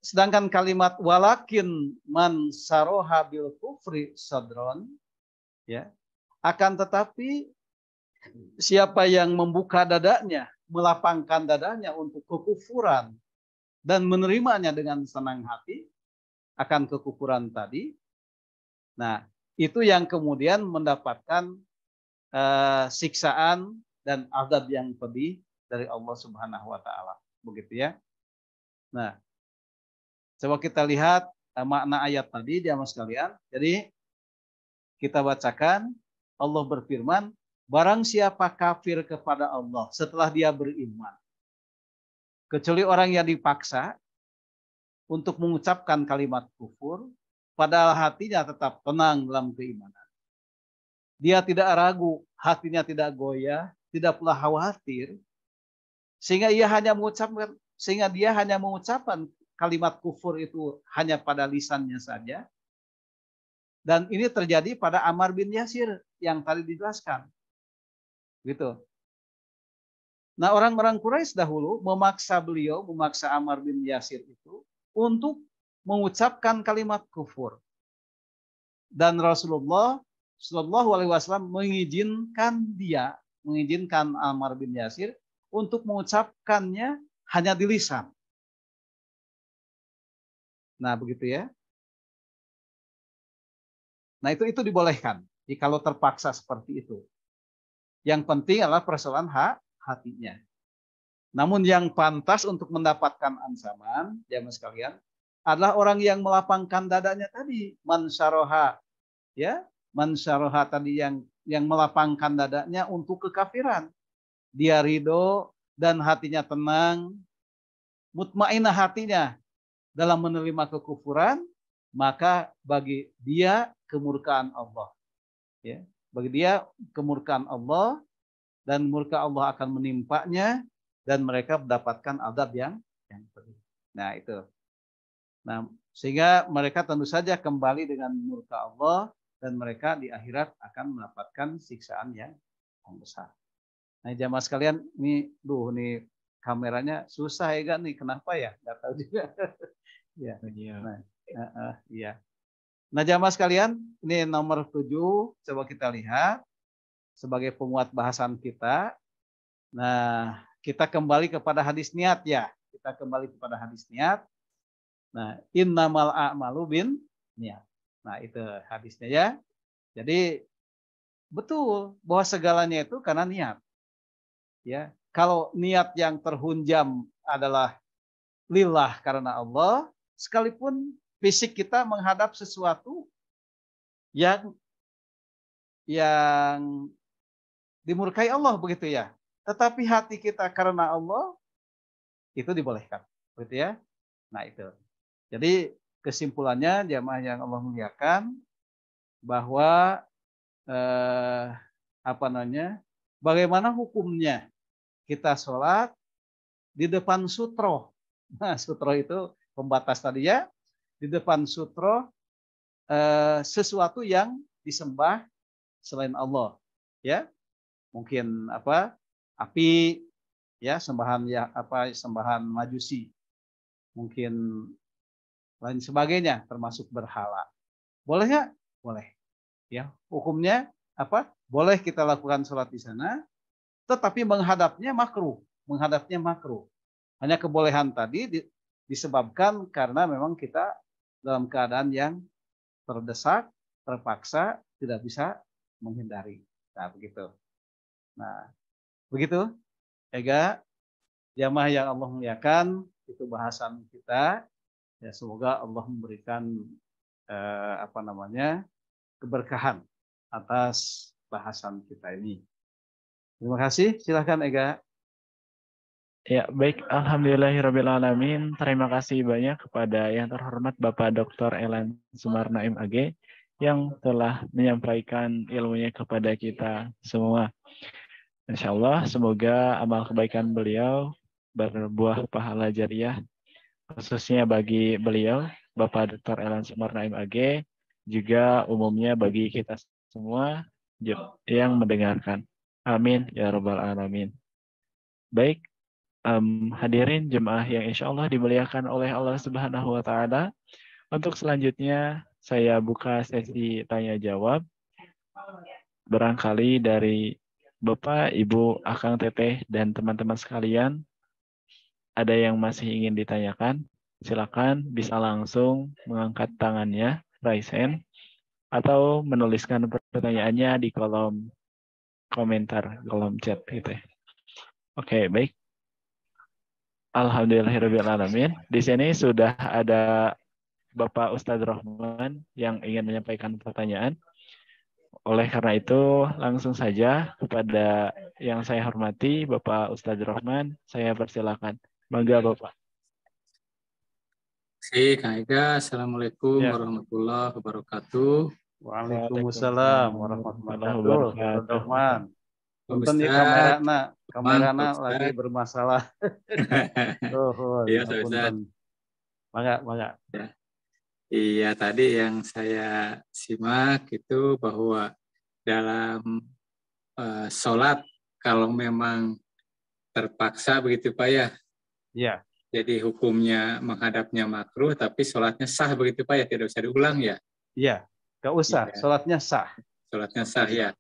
S2: sedangkan kalimat walakin man saroha bil kufri sadron, ya. Akan tetapi siapa yang membuka dadanya, melapangkan dadanya untuk kekufuran dan menerimanya dengan senang hati akan kekufuran tadi, nah, itu yang kemudian mendapatkan siksaan dan azab yang pedih dari Allah Subhanahu wa taala, begitu ya. Nah, coba kita lihat makna ayat tadi jamaah sekalian. Jadi kita bacakan, Allah berfirman, barang siapa kafir kepada Allah setelah dia beriman, kecuali orang yang dipaksa untuk mengucapkan kalimat kufur, padahal hatinya tetap tenang dalam keimanan. Dia tidak ragu, hatinya tidak goyah, tidak pula khawatir, sehingga dia hanya mengucapkan kalimat kufur itu hanya pada lisannya saja. Dan ini terjadi pada Ammar bin Yasir yang tadi dijelaskan. Gitu. Nah, orang-orang Quraisy dahulu memaksa Ammar bin Yasir itu untuk mengucapkan kalimat kufur. Dan Rasulullah Shallallahu Alaihi Wasallam mengizinkan Ammar bin Yasir untuk mengucapkannya hanya di lisan. Nah, begitu ya. Nah, itu dibolehkan kalau terpaksa seperti itu. Yang penting adalah persoalan hatinya. Namun yang pantas untuk mendapatkan ancaman, jamaah sekalian, adalah orang yang melapangkan dadanya tadi, mansaroha, ya, mansaroha tadi yang melapangkan dadanya untuk kekafiran. Dia ridho dan hatinya tenang, mutmainah hatinya dalam menerima kekufuran, maka bagi dia kemurkaan Allah. Ya, bagi dia kemurkaan Allah dan murka Allah akan menimpanya dan mereka mendapatkan azab yang pedih. Nah, itu. Nah, sehingga mereka tentu saja kembali dengan murka Allah dan mereka di akhirat akan mendapatkan siksaan yang besar. Nah, jamaah sekalian, nih kameranya susah ya nih, kenapa ya? Nggak tahu juga. Ya. Nah, iya. Nah, jamaah sekalian, ini nomor 7, coba kita lihat sebagai penguat bahasan kita. Nah, kita kembali kepada hadis niat ya. Kita kembali kepada hadis niat. Nah, innamal a'malu bin niat. Nah, itu hadisnya ya. Jadi betul bahwa segalanya itu karena niat. Ya, kalau niat yang terhunjam adalah lillah karena Allah, sekalipun fisik kita menghadap sesuatu yang dimurkai Allah begitu ya. Tetapi hati kita karena Allah itu dibolehkan, begitu ya. Nah, itu. Jadi kesimpulannya jamaah yang Allah muliakan bahwa bagaimana hukumnya kita sholat di depan sutro. Nah, sutro itu pembatas tadi ya. Di depan sutro sesuatu yang disembah selain Allah, ya. Mungkin api, ya, sembahan majusi. Mungkin lain sebagainya termasuk berhala. Boleh nggak? Boleh. Ya, hukumnya boleh kita lakukan sholat di sana, tetapi menghadapnya makruh. Hanya kebolehan tadi disebabkan karena memang kita dalam keadaan yang terdesak, terpaksa, tidak bisa menghindari. Nah, begitu. Nah, begitu. Ega, jamaah yang Allah muliakan, itu bahasan kita. Ya, semoga Allah memberikan keberkahan atas bahasan kita ini. Terima kasih. Silakan Ega.
S1: Ya, baik. Alhamdulillahirrabbilalamin. Terima kasih banyak kepada yang terhormat Bapak Dr. Elan Sumarna MAG yang telah menyampaikan ilmunya kepada kita semua. Insya Allah, semoga amal kebaikan beliau berbuah pahala jariah, khususnya bagi beliau, Bapak Dr. Elan Sumarna MAG, juga umumnya bagi kita semua yang mendengarkan. Amin, ya Rabbal Alamin. Baik. Hadirin jemaah yang insya Allah dimuliakan oleh Allah Subhanahu wa Ta'ala. Untuk selanjutnya, saya buka sesi tanya jawab. Barangkali dari Bapak, Ibu, Akang, Teteh, dan teman-teman sekalian, ada yang masih ingin ditanyakan? Silakan bisa langsung mengangkat tangannya, raise hand, atau menuliskan pertanyaannya di kolom komentar, kolom chat gitu. Oke, baik. Alhamdulillahirrahmanirrahim. Di sini sudah ada Bapak Ustadz Rohman yang ingin menyampaikan pertanyaan. Oleh karena itu, langsung saja kepada yang saya hormati, Bapak Ustadz Rohman, saya persilakan. Mangga Bapak.
S4: Kang Ega, Assalamualaikum
S2: Ya.
S4: warahmatullahi wabarakatuh.
S2: Waalaikumsalam warahmatullahi wabarakatuh. Ustaz Rahman.
S4: Pak
S2: Punten ya
S4: Ustadz,
S2: kamerana
S4: Pak
S2: lagi
S4: Ustadz.
S2: bermasalah.
S4: Iya, Pak Ustadz.
S2: Mangga.
S4: Iya, tadi yang saya simak itu bahwa dalam sholat, kalau memang terpaksa begitu Pak ya,
S2: Iya.
S4: jadi hukumnya menghadapnya makruh, tapi sholatnya sah begitu Pak ya, tidak usah diulang ya.
S2: Iya. Gak usah,
S4: Iya.
S2: sholatnya sah.
S4: Sholatnya sah ya.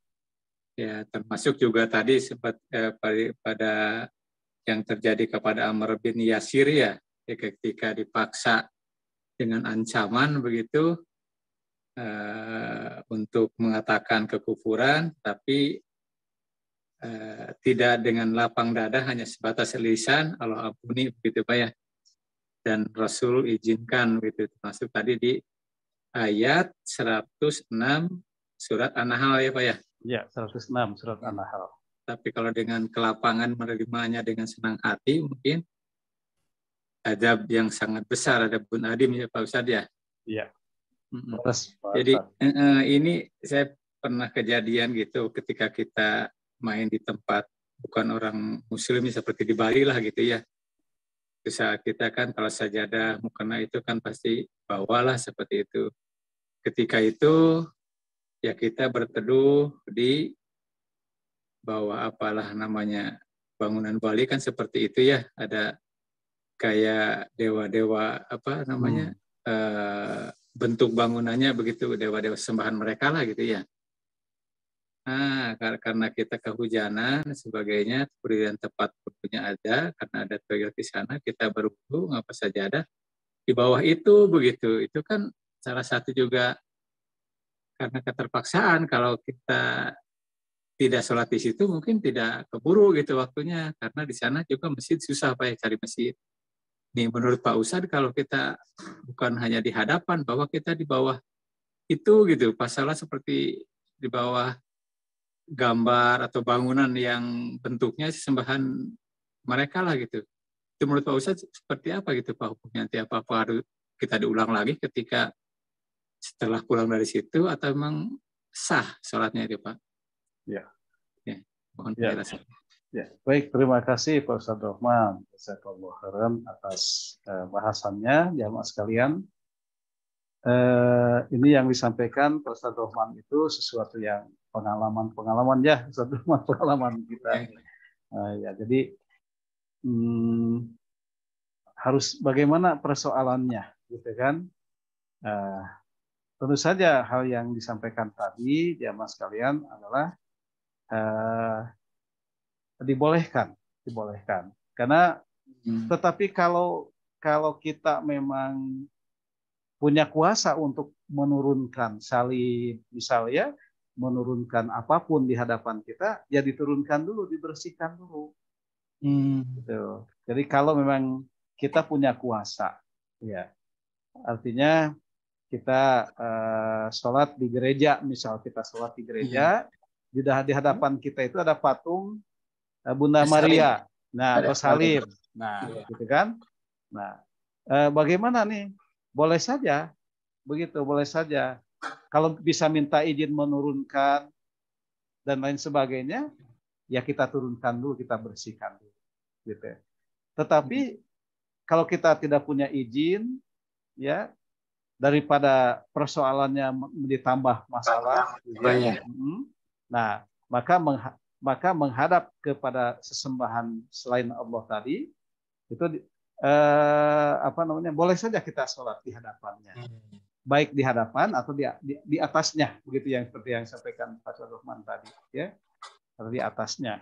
S4: Ya, termasuk juga tadi sempat pada yang terjadi kepada Amr bin Yasir ya, ketika dipaksa dengan ancaman begitu untuk mengatakan kekufuran, tapi tidak dengan lapang dada, hanya sebatas lisan, Allah ampuni begitu Pak ya. Dan Rasul izinkan begitu, termasuk tadi di ayat 106 surat An-Nahl ya Pak ya.
S2: Iya, 106 surat An-Nahl.
S4: Tapi kalau dengan kelapangan menerimanya dengan senang hati, mungkin adab yang sangat besar, ada bun adim ya Pak Ustadz ya.
S2: Iya.
S4: Jadi ini saya pernah kejadian gitu ketika kita main di tempat bukan orang muslim seperti di Bali lah gitu ya. Saat kita kan kalau sajadah mukena itu kan pasti bawalah seperti itu. Ketika itu ya kita berteduh di bawah apalah namanya bangunan Bali kan seperti itu ya, ada kayak dewa-dewa apa namanya bentuk bangunannya begitu, dewa-dewa sembahan mereka lah gitu ya. Nah, karena kita kehujanan dan sebagainya, kemudian tempat berwudunya ada, karena ada toilet di sana, kita berwudu, ngapa saja ada di bawah itu begitu. Itu kan salah satu juga karena keterpaksaan. Kalau kita tidak sholat di situ, mungkin tidak keburu gitu waktunya, karena di sana juga masjid susah Pak ya, cari masjid. Nih menurut Pak Ustadz, kalau kita bukan hanya di hadapan, bahwa kita di bawah itu gitu, pasalah seperti di bawah gambar atau bangunan yang bentuknya sembahan mereka lah gitu. Itu menurut Pak Ustadz seperti apa gitu Pak hukumnya? Nanti apa harus kita diulang lagi ketika setelah pulang dari situ atau memang sah sholatnya itu Pak?
S2: Ya.
S4: Mohon
S2: Ya.
S4: penjelasan.
S2: Ya, baik, terima kasih Pak Ustadz Rahman. Jazakallahu khairan atas bahasannya, jamaah sekalian. Ini yang disampaikan Pak Ustadz Rahman itu sesuatu yang pengalaman ya, Ustadz Rahman, pengalaman kita. Ya, jadi harus bagaimana persoalannya, gitu kan? Tentu saja hal yang disampaikan tadi, jamaah sekalian adalah dibolehkan. Karena tetapi kalau kita memang punya kuasa untuk menurunkan salib, misalnya menurunkan apapun di hadapan kita, ya diturunkan dulu, dibersihkan dulu. Gitu. Jadi kalau memang kita punya kuasa, ya artinya kita sholat di gereja, misal kita sholat di gereja, di hadapan kita itu ada patung Bunda Maria, nah atau salib, nah gitu kan. Nah, bagaimana nih? Boleh saja, begitu, boleh saja. Kalau bisa minta izin menurunkan dan lain sebagainya, ya kita turunkan dulu, kita bersihkan dulu, gitu. Tetapi kalau kita tidak punya izin, ya daripada persoalannya ditambah masalah, ya. Nah maka menghadap kepada sesembahan selain Allah tadi itu boleh saja kita sholat di hadapannya, baik di hadapan atau di atasnya, begitu yang seperti yang disampaikan Pak Rahman tadi, ya, atau di atasnya.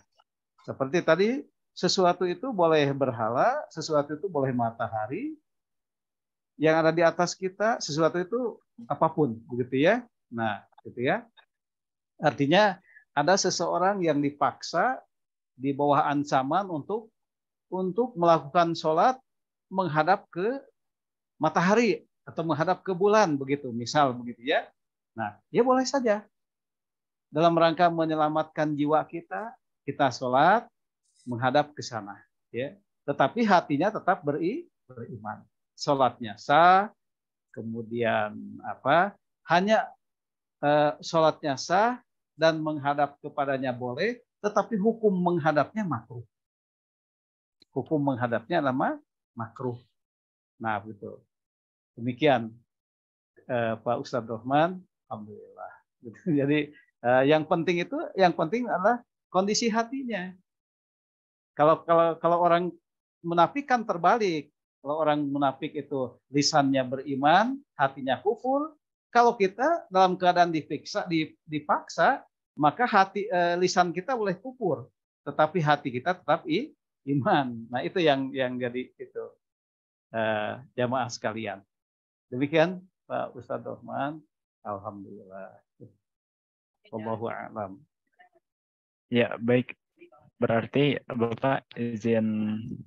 S2: Seperti tadi, sesuatu itu boleh berhala, sesuatu itu boleh matahari, yang ada di atas kita, sesuatu itu apapun, begitu ya. Nah, gitu ya. Artinya ada seseorang yang dipaksa di bawah ancaman untuk melakukan sholat menghadap ke matahari atau menghadap ke bulan begitu, misal begitu ya. Nah, ya boleh saja dalam rangka menyelamatkan jiwa kita, kita sholat menghadap ke sana, ya. Tetapi hatinya tetap beriman. Sholatnya sah, kemudian apa? Hanya sholatnya sah dan menghadap kepadanya boleh, tetapi hukum menghadapnya makruh. Hukum menghadapnya nama makruh. Nah, begitu. Demikian Pak Ustadz Rohman, alhamdulillah. Jadi yang penting adalah kondisi hatinya. Kalau orang munafik kan terbalik. Kalau orang munafik itu lisannya beriman, hatinya kufur. Kalau kita dalam keadaan dipaksa, maka lisan kita boleh kufur, tetapi hati kita tetap iman. Nah, itu yang jadi itu jamaah sekalian. Demikian Pak Ustadz Rohman, alhamdulillah. Wallahu a'lam.
S1: Ya, baik. Berarti Bapak izin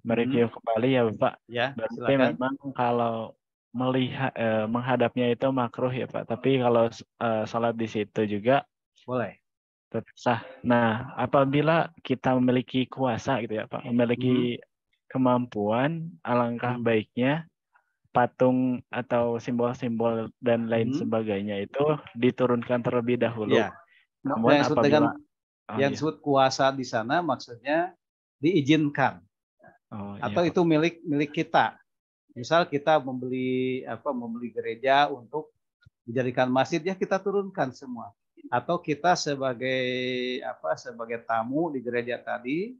S1: mereview kembali ya Bapak.
S2: Ya,
S1: Berarti
S2: silakan.
S1: memang kalau melihat menghadapnya itu makruh ya Pak. Tapi kalau sholat di situ juga
S2: boleh.
S1: tetap sah. Nah, apabila kita memiliki kuasa gitu ya Pak, memiliki kemampuan, alangkah baiknya patung atau simbol-simbol dan lain sebagainya itu diturunkan terlebih dahulu.
S2: Ya.
S1: Namun
S2: Yang disebut
S1: apabila
S2: disebut kuasa di sana maksudnya diizinkan. Atau itu milik kita. Misal kita membeli gereja untuk dijadikan masjid, ya kita turunkan semua. Atau kita sebagai tamu di gereja tadi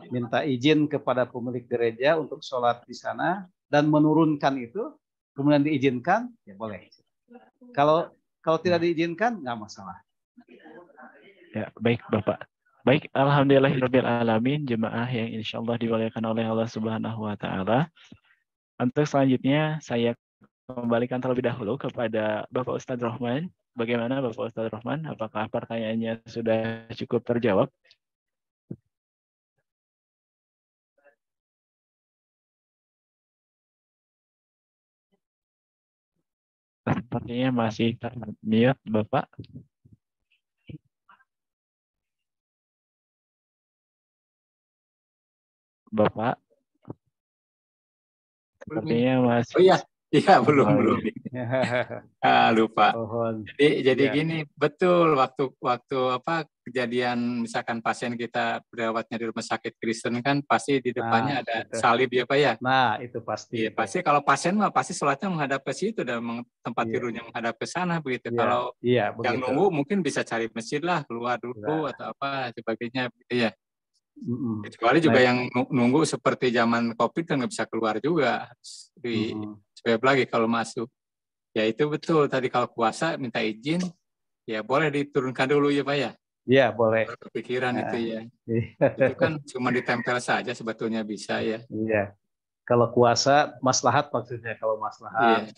S2: minta izin kepada pemilik gereja untuk sholat di sana dan menurunkan itu, kemudian diizinkan, ya boleh. Kalau tidak diizinkan, nggak masalah.
S1: Ya, baik Bapak. Baik, alhamdulillahirabbil alamin, jemaah yang insyaallah dimuliakan oleh Allah Subhanahu wa taala. Untuk selanjutnya saya kembalikan terlebih dahulu kepada Bapak Ustadz Rohman. Bagaimana Bapak Ustadz Rohman? Apakah pertanyaannya sudah cukup terjawab? Sepertinya masih termute, Bapak. Bapak. Sepertinya masih.
S4: Oh iya, belum. Lupa. Jadi gini, betul waktu kejadian misalkan pasien kita berawatnya di rumah sakit Kristen kan pasti di depannya ada salib ya Pak ya.
S2: Nah, itu pasti.
S4: Iya, pasti kalau pasien mah pasti sholatnya menghadap ke situ dan tempat tidurnya menghadap ke sana begitu. Kalau yang nunggu mungkin bisa cari masjid lah, keluar dulu atau apa sebagainya gitu ya. Kecuali juga yang nunggu seperti zaman COVID kan nggak bisa keluar juga, di swab lagi kalau masuk. Ya itu betul tadi kalau puasa minta izin, ya boleh diturunkan dulu ya Pak ya.
S2: Iya boleh.
S4: Kepikiran itu ya. Itu kan cuma ditempel saja sebetulnya bisa ya.
S2: Iya. Kalau kuasa maslahat maksudnya kalau maslahat.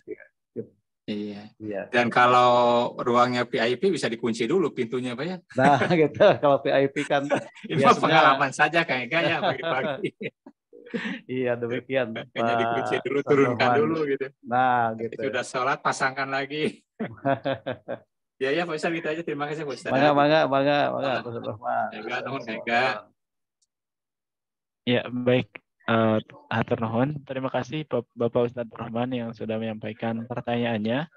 S4: Iya. Dan kalau ruangnya VIP bisa dikunci dulu pintunya Pak ya.
S2: Nah gitu. Kalau VIP kan
S4: biasanya pengalaman saja kayaknya ya pagi-pagi.
S2: Iya demikian.
S4: Kayaknya dikunci dulu, turunkan dulu gitu.
S2: Nah gitu.
S4: Sudah sholat pasangkan lagi. Ya Pak Ustadz gitu aja. Terima kasih Pak Ustadz.
S2: Mangga.
S1: Ya baik. Hatur nuhun. Terima kasih Bapak Ustadz Rohman yang sudah menyampaikan pertanyaannya.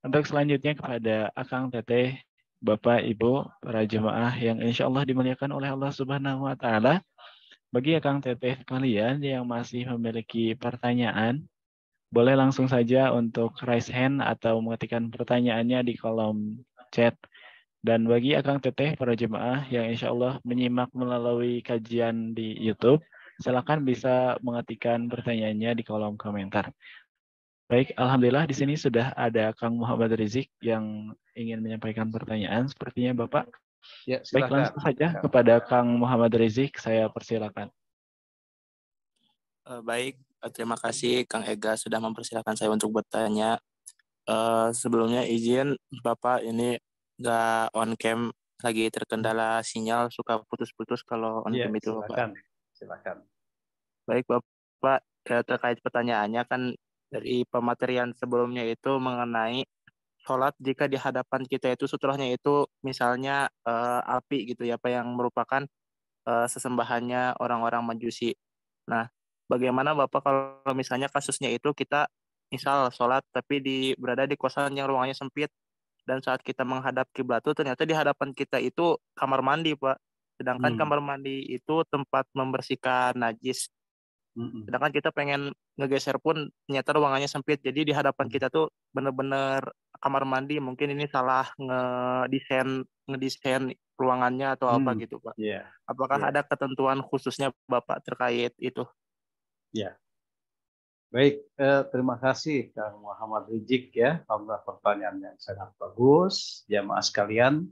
S1: Untuk selanjutnya kepada Akang Teteh, Bapak Ibu para jemaah yang insya Allah dimuliakan oleh Allah Subhanahu wa taala. Bagi Akang Teteh kalian yang masih memiliki pertanyaan, boleh langsung saja untuk raise hand atau mengetikkan pertanyaannya di kolom chat. Dan bagi Akang Teteh para jemaah yang insya Allah menyimak melalui kajian di YouTube, silakan bisa mengetikkan pertanyaannya di kolom komentar. Baik, alhamdulillah di sini sudah ada Kang Muhammad Rizik yang ingin menyampaikan pertanyaan. Sepertinya Bapak.
S2: Ya,
S1: baik, langsung saja kepada Kang Muhammad Rizik, saya persilakan.
S5: Baik, terima kasih Kang Ega sudah mempersilakan saya untuk bertanya. Sebelumnya izin Bapak, ini nggak on cam, lagi terkendala sinyal, suka putus-putus kalau on cam itu Bapak.
S2: Silakan.
S5: Baik Bapak, terkait pertanyaannya kan dari pematerian sebelumnya itu mengenai sholat jika di hadapan kita itu sutrahnya itu misalnya api gitu ya, apa yang merupakan sesembahannya orang-orang Majusi. Nah, bagaimana Bapak kalau misalnya kasusnya itu kita misal sholat tapi berada di kosan yang ruangannya sempit dan saat kita menghadap kiblat itu ternyata di hadapan kita itu kamar mandi, Pak. Sedangkan
S2: Hmm.
S5: kamar mandi itu tempat membersihkan najis.
S2: Mm-mm.
S5: Sedangkan kita pengen ngegeser pun ternyata ruangannya sempit. Jadi di hadapan kita tuh bener-bener kamar mandi. Mungkin ini salah ngedesain ruangannya atau apa gitu, Pak.
S2: Yeah.
S5: Apakah
S2: Yeah.
S5: ada ketentuan khususnya Bapak terkait itu?
S2: Ya. Baik, terima kasih Kang Muhammad Rizik ya, alhamdulillah pertanyaan yang sangat bagus, jamaah sekalian.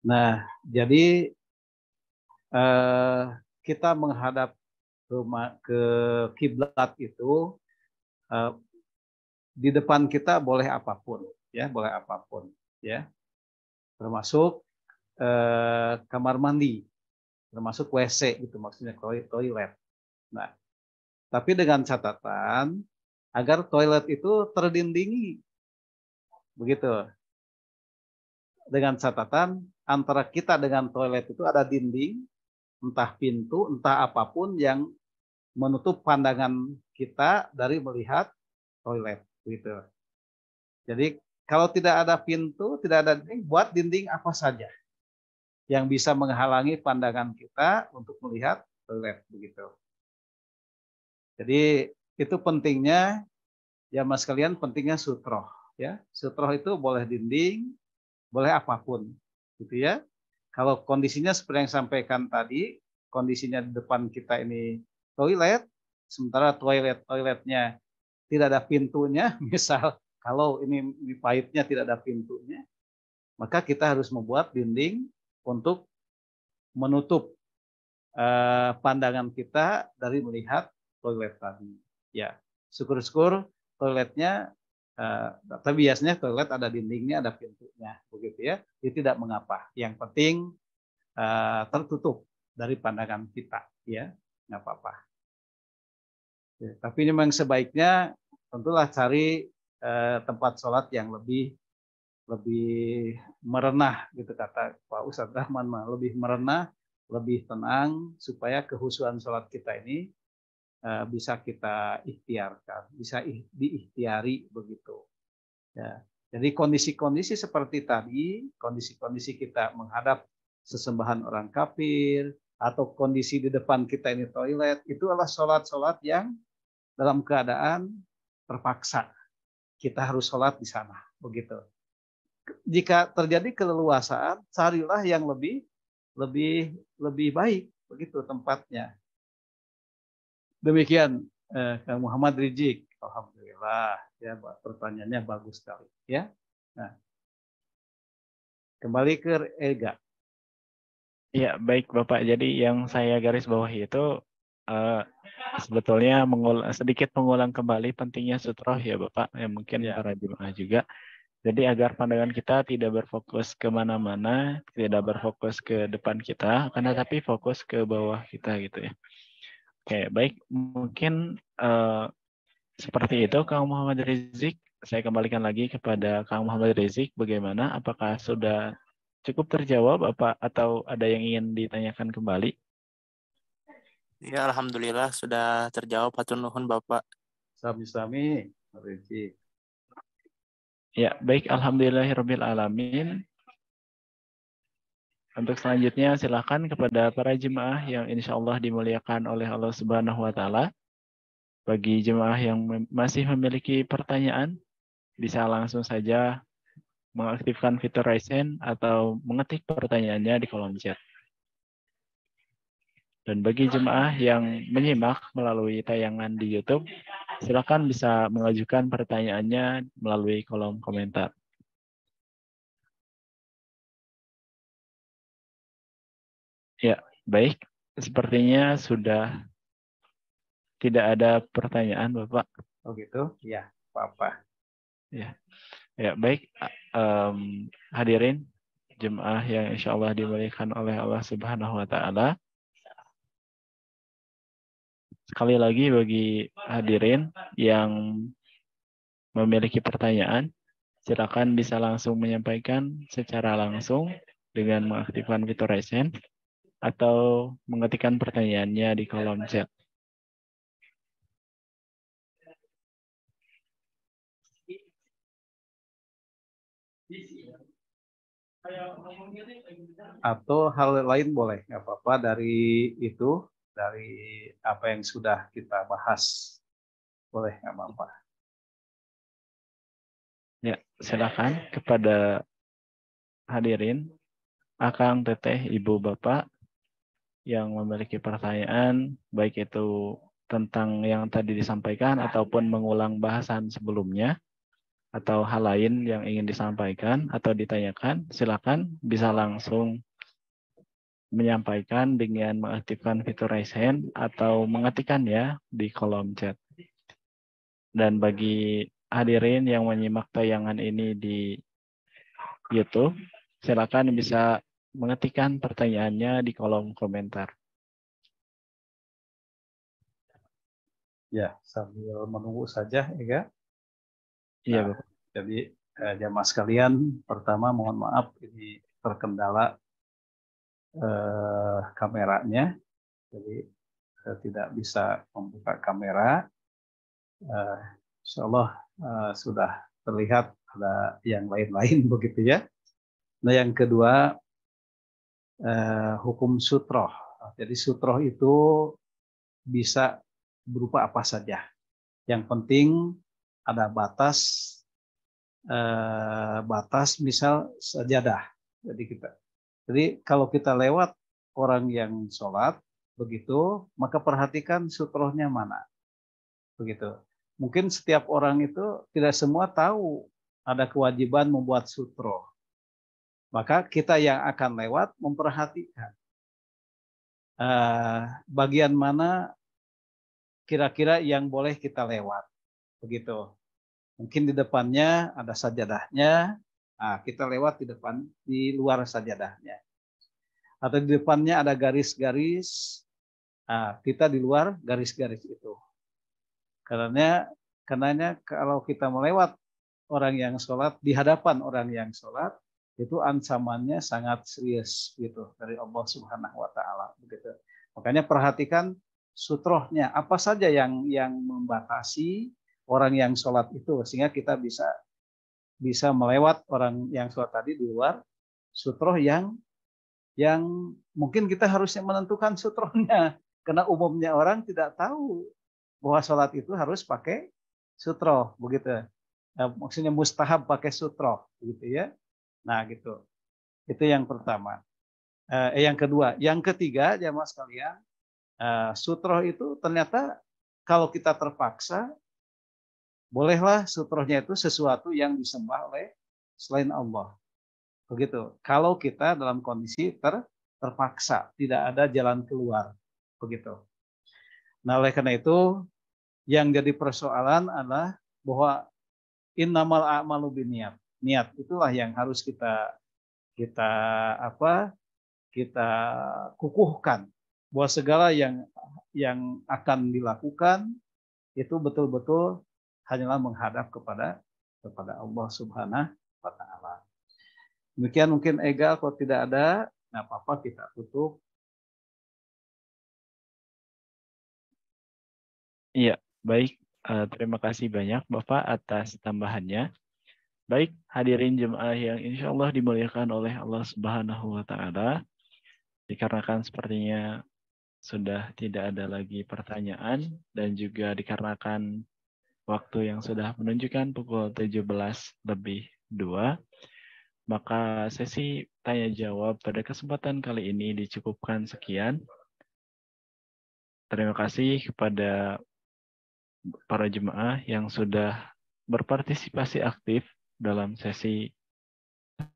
S2: Nah, jadi kita menghadap ke kiblat itu di depan kita boleh apapun, ya, boleh apapun, ya, termasuk kamar mandi, termasuk WC gitu, maksudnya toilet. Nah, tapi dengan catatan agar toilet itu terdindingi, begitu. Dengan catatan antara kita dengan toilet itu ada dinding, entah pintu, entah apapun yang menutup pandangan kita dari melihat toilet, gitu. Jadi kalau tidak ada pintu, tidak ada dinding, buat dinding apa saja yang bisa menghalangi pandangan kita untuk melihat toilet, begitu. Jadi itu pentingnya, ya mas kalian, pentingnya sutroh, ya. Sutroh itu boleh dinding, boleh apapun, gitu ya. Kalau kondisinya seperti yang sampaikan tadi, kondisinya di depan kita ini toilet, sementara toiletnya tidak ada pintunya, misal kalau ini pahitnya tidak ada pintunya, maka kita harus membuat dinding untuk menutup pandangan kita dari melihat toilet tadi. Ya, syukur-syukur toiletnya, tapi biasanya toilet ada dindingnya, ada pintunya, begitu ya. Itu tidak mengapa. Yang penting tertutup dari pandangan kita, ya, nggak apa-apa. Ya, tapi memang sebaiknya tentulah cari tempat sholat yang lebih merenah, gitu kata Pak Ustadz Rahman, lebih merenah, lebih tenang, supaya kehusuan sholat kita ini bisa kita ikhtiarkan, bisa diikhtiari, begitu. Ya. Jadi kondisi-kondisi seperti tadi, kondisi-kondisi kita menghadap sesembahan orang kafir, atau kondisi di depan kita ini toilet, itu adalah sholat-sholat yang dalam keadaan terpaksa. Kita harus sholat di sana, begitu. Jika terjadi keleluasaan, carilah yang lebih baik, begitu tempatnya. Demikian Kang Muhammad Rizik, alhamdulillah ya, pertanyaannya bagus sekali ya. Nah, kembali ke Ega.
S1: Ya, baik Bapak. Jadi yang saya garis bawahi itu sebetulnya sedikit mengulang kembali pentingnya sutroh ya Bapak, yang mungkin para jemaah juga. Jadi agar pandangan kita tidak berfokus kemana-mana, tidak berfokus ke depan kita, karena tapi fokus ke bawah kita gitu ya. Oke, baik. Mungkin seperti itu Kang Muhammad Rizik. Saya kembalikan lagi kepada Kang Muhammad Rizik. Bagaimana? Apakah sudah cukup terjawab atau ada yang ingin ditanyakan kembali?
S5: Ya, alhamdulillah sudah terjawab. Hatur nuhun Bapak.
S2: Sami-sami, Rizik.
S1: Ya, baik. Alhamdulillahirabbil alamin. Untuk selanjutnya silakan kepada para jemaah yang insya Allah dimuliakan oleh Allah Subhanahu wa Ta'ala. Bagi jemaah yang masih memiliki pertanyaan, bisa langsung saja mengaktifkan fitur raise hand atau mengetik pertanyaannya di kolom chat. Dan bagi jemaah yang menyimak melalui tayangan di YouTube, silakan bisa mengajukan pertanyaannya melalui kolom komentar. Ya, baik. Sepertinya sudah tidak ada pertanyaan, Bapak.
S2: Oh gitu? Ya, apa-apa.
S1: Ya, ya baik. Hadirin jemaah yang insya Allah dimuliakan oleh Allah Subhanahu Wa Taala. Sekali lagi bagi hadirin yang memiliki pertanyaan, silakan bisa langsung menyampaikan secara langsung dengan mengaktifkan fitur raise hand atau mengetikkan pertanyaannya di kolom chat.
S2: Atau hal lain boleh, nggak apa-apa dari itu, dari apa yang sudah kita bahas. Boleh, nggak apa-apa.
S1: Ya, silakan kepada hadirin, akang, teteh, ibu, bapak yang memiliki pertanyaan, baik itu tentang yang tadi disampaikan ataupun mengulang bahasan sebelumnya, atau hal lain yang ingin disampaikan atau ditanyakan, silakan bisa langsung menyampaikan dengan mengaktifkan fitur raise hand atau mengetikkan ya di kolom chat. Dan bagi hadirin yang menyimak tayangan ini di YouTube, silakan bisa mengetikkan pertanyaannya di kolom komentar.
S2: Ya, sambil menunggu saja, ya.
S1: Iya,
S2: Nah,
S1: Bapak.
S2: jadi jamaah sekalian, pertama mohon maaf ini terkendala kameranya, jadi saya tidak bisa membuka kamera. Insya Allah sudah terlihat ada yang lain-lain begitu ya. Nah, yang kedua hukum sutroh. Jadi sutroh itu bisa berupa apa saja. Yang penting ada batas misal sajadah. Jadi kalau kita lewat orang yang sholat begitu, maka perhatikan sutrohnya mana. Begitu. Mungkin setiap orang itu tidak semua tahu ada kewajiban membuat sutroh. Maka kita yang akan lewat memperhatikan bagian mana kira-kira yang boleh kita lewat. Begitu. Mungkin di depannya ada sajadahnya, kita lewat di luar sajadahnya. Atau di depannya ada garis-garis, kita di luar garis-garis itu. Karenanya kalau kita melewat orang yang sholat, di hadapan orang yang sholat, itu ancamannya sangat serius gitu dari Allah Subhanahu wa taala begitu. Makanya perhatikan sutrohnya, apa saja yang membatasi orang yang sholat itu sehingga kita bisa melewat orang yang sholat tadi di luar sutroh yang mungkin kita harusnya menentukan sutrohnya karena umumnya orang tidak tahu bahwa sholat itu harus pakai sutroh begitu. Maksudnya mustahab pakai sutroh gitu ya. Nah gitu. Itu yang pertama. Yang kedua, yang ketiga jamaah sekalian, sutroh itu ternyata kalau kita terpaksa, bolehlah sutrohnya itu sesuatu yang disembah oleh selain Allah. Begitu. Kalau kita dalam kondisi terpaksa, tidak ada jalan keluar. Begitu. Nah oleh karena itu, yang jadi persoalan adalah bahwa innamal a'malu binniyat. Niat itulah yang harus kita kukuhkan bahwa segala yang akan dilakukan itu betul-betul hanyalah menghadap kepada Allah Subhanahu wa taala. Demikian mungkin Ega, kalau tidak ada, nggak apa-apa kita tutup.
S1: Iya, baik. Terima kasih banyak Bapak atas tambahannya. Baik, hadirin jemaah yang insya Allah dimuliakan oleh Allah Subhanahu wa Ta'ala. Dikarenakan sepertinya sudah tidak ada lagi pertanyaan dan juga dikarenakan waktu yang sudah menunjukkan pukul 17:02, maka sesi tanya jawab pada kesempatan kali ini dicukupkan sekian. Terima kasih kepada para jemaah yang sudah berpartisipasi aktif dalam sesi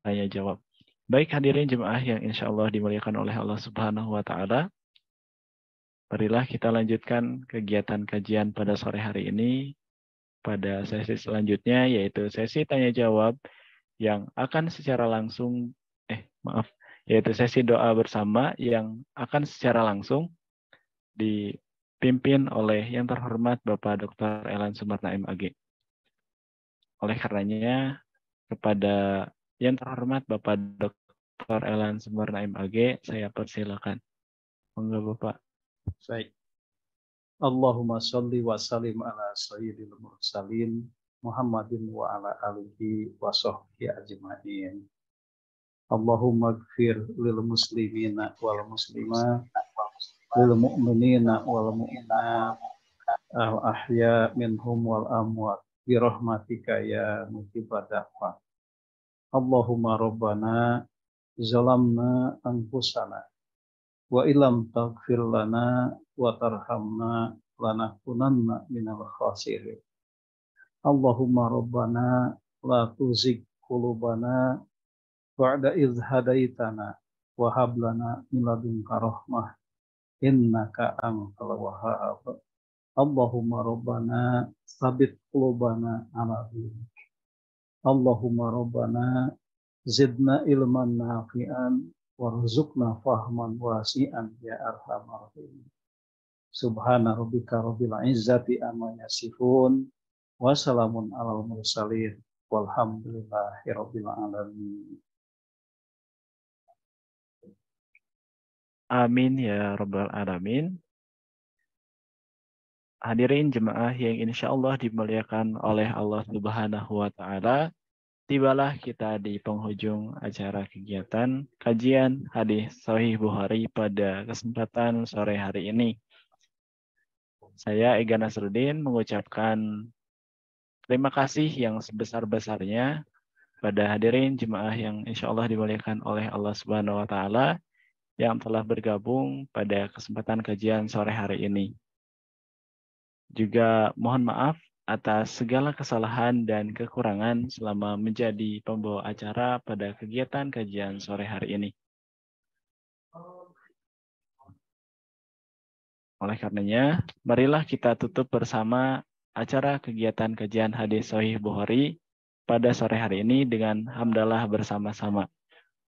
S1: tanya jawab. Baik hadirin jemaah yang insya Allah dimuliakan oleh Allah Subhanahu wa Ta'ala. Marilah kita lanjutkan kegiatan kajian pada sore hari ini pada sesi selanjutnya, yaitu sesi tanya jawab yang akan secara langsung, yaitu sesi doa bersama yang akan secara langsung dipimpin oleh yang terhormat Bapak Dr. Elan Sumarna MAG. Oleh karenanya, kepada yang terhormat Bapak Dr. Elan Sumarna MAG, saya persilakan. Monggo Bapak.
S2: Baik. Allahumma sholli wa sallim ala sayyidil mursalin Muhammadin wa ala alihi wa sahbihi ajma'in. Allahumma gfir lil muslimina wal muslimat lil mu'minina wal mu'minat al ahya minhum wal amwat bi rahmatika ya mujibad da'wat. Allahumma rabbana zalamna anfusana wa ilam taghfir lana wa tarhamna lanakunanna minal khasirin. Allahumma rabbana la tuzigh qulubana ba'da idh hadaitana wa hab lana min ladunka rahmah innaka antal wahhab. Allahumma rabbana tsabbit qulubana ala dinik. Allahumma rabbana zidna ilman nafi'an warzuqna fahman wasi'an ya arhamar rahimin. Subhana rabbika rabbil izzati amma yasifun wa salamun alal mursalin walhamdulillahi rabbil alamin.
S1: Amin ya rabbal alamin. Hadirin jemaah yang insya Allah dimuliakan oleh Allah Subhanahu wa Ta'ala, tibalah kita di penghujung acara kegiatan kajian hadis Sahih Bukhari pada kesempatan sore hari ini. Saya Ega Nasruddin mengucapkan terima kasih yang sebesar-besarnya pada hadirin jemaah yang insya Allah dimuliakan oleh Allah Subhanahu wa Ta'ala yang telah bergabung pada kesempatan kajian sore hari ini. Juga mohon maaf atas segala kesalahan dan kekurangan selama menjadi pembawa acara pada kegiatan kajian sore hari ini. Oleh karenanya, marilah kita tutup bersama acara kegiatan kajian hadis Sahih Bukhari pada sore hari ini dengan hamdalah bersama-sama.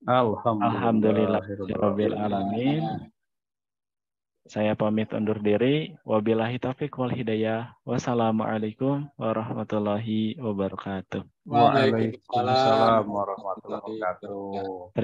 S1: Alhamdulillahirabbil alamin. Saya pamit undur diri. Wabillahi taufiq wal hidayah. Wassalamualaikum warahmatullahi wabarakatuh.
S2: Waalaikumsalam warahmatullahi wabarakatuh.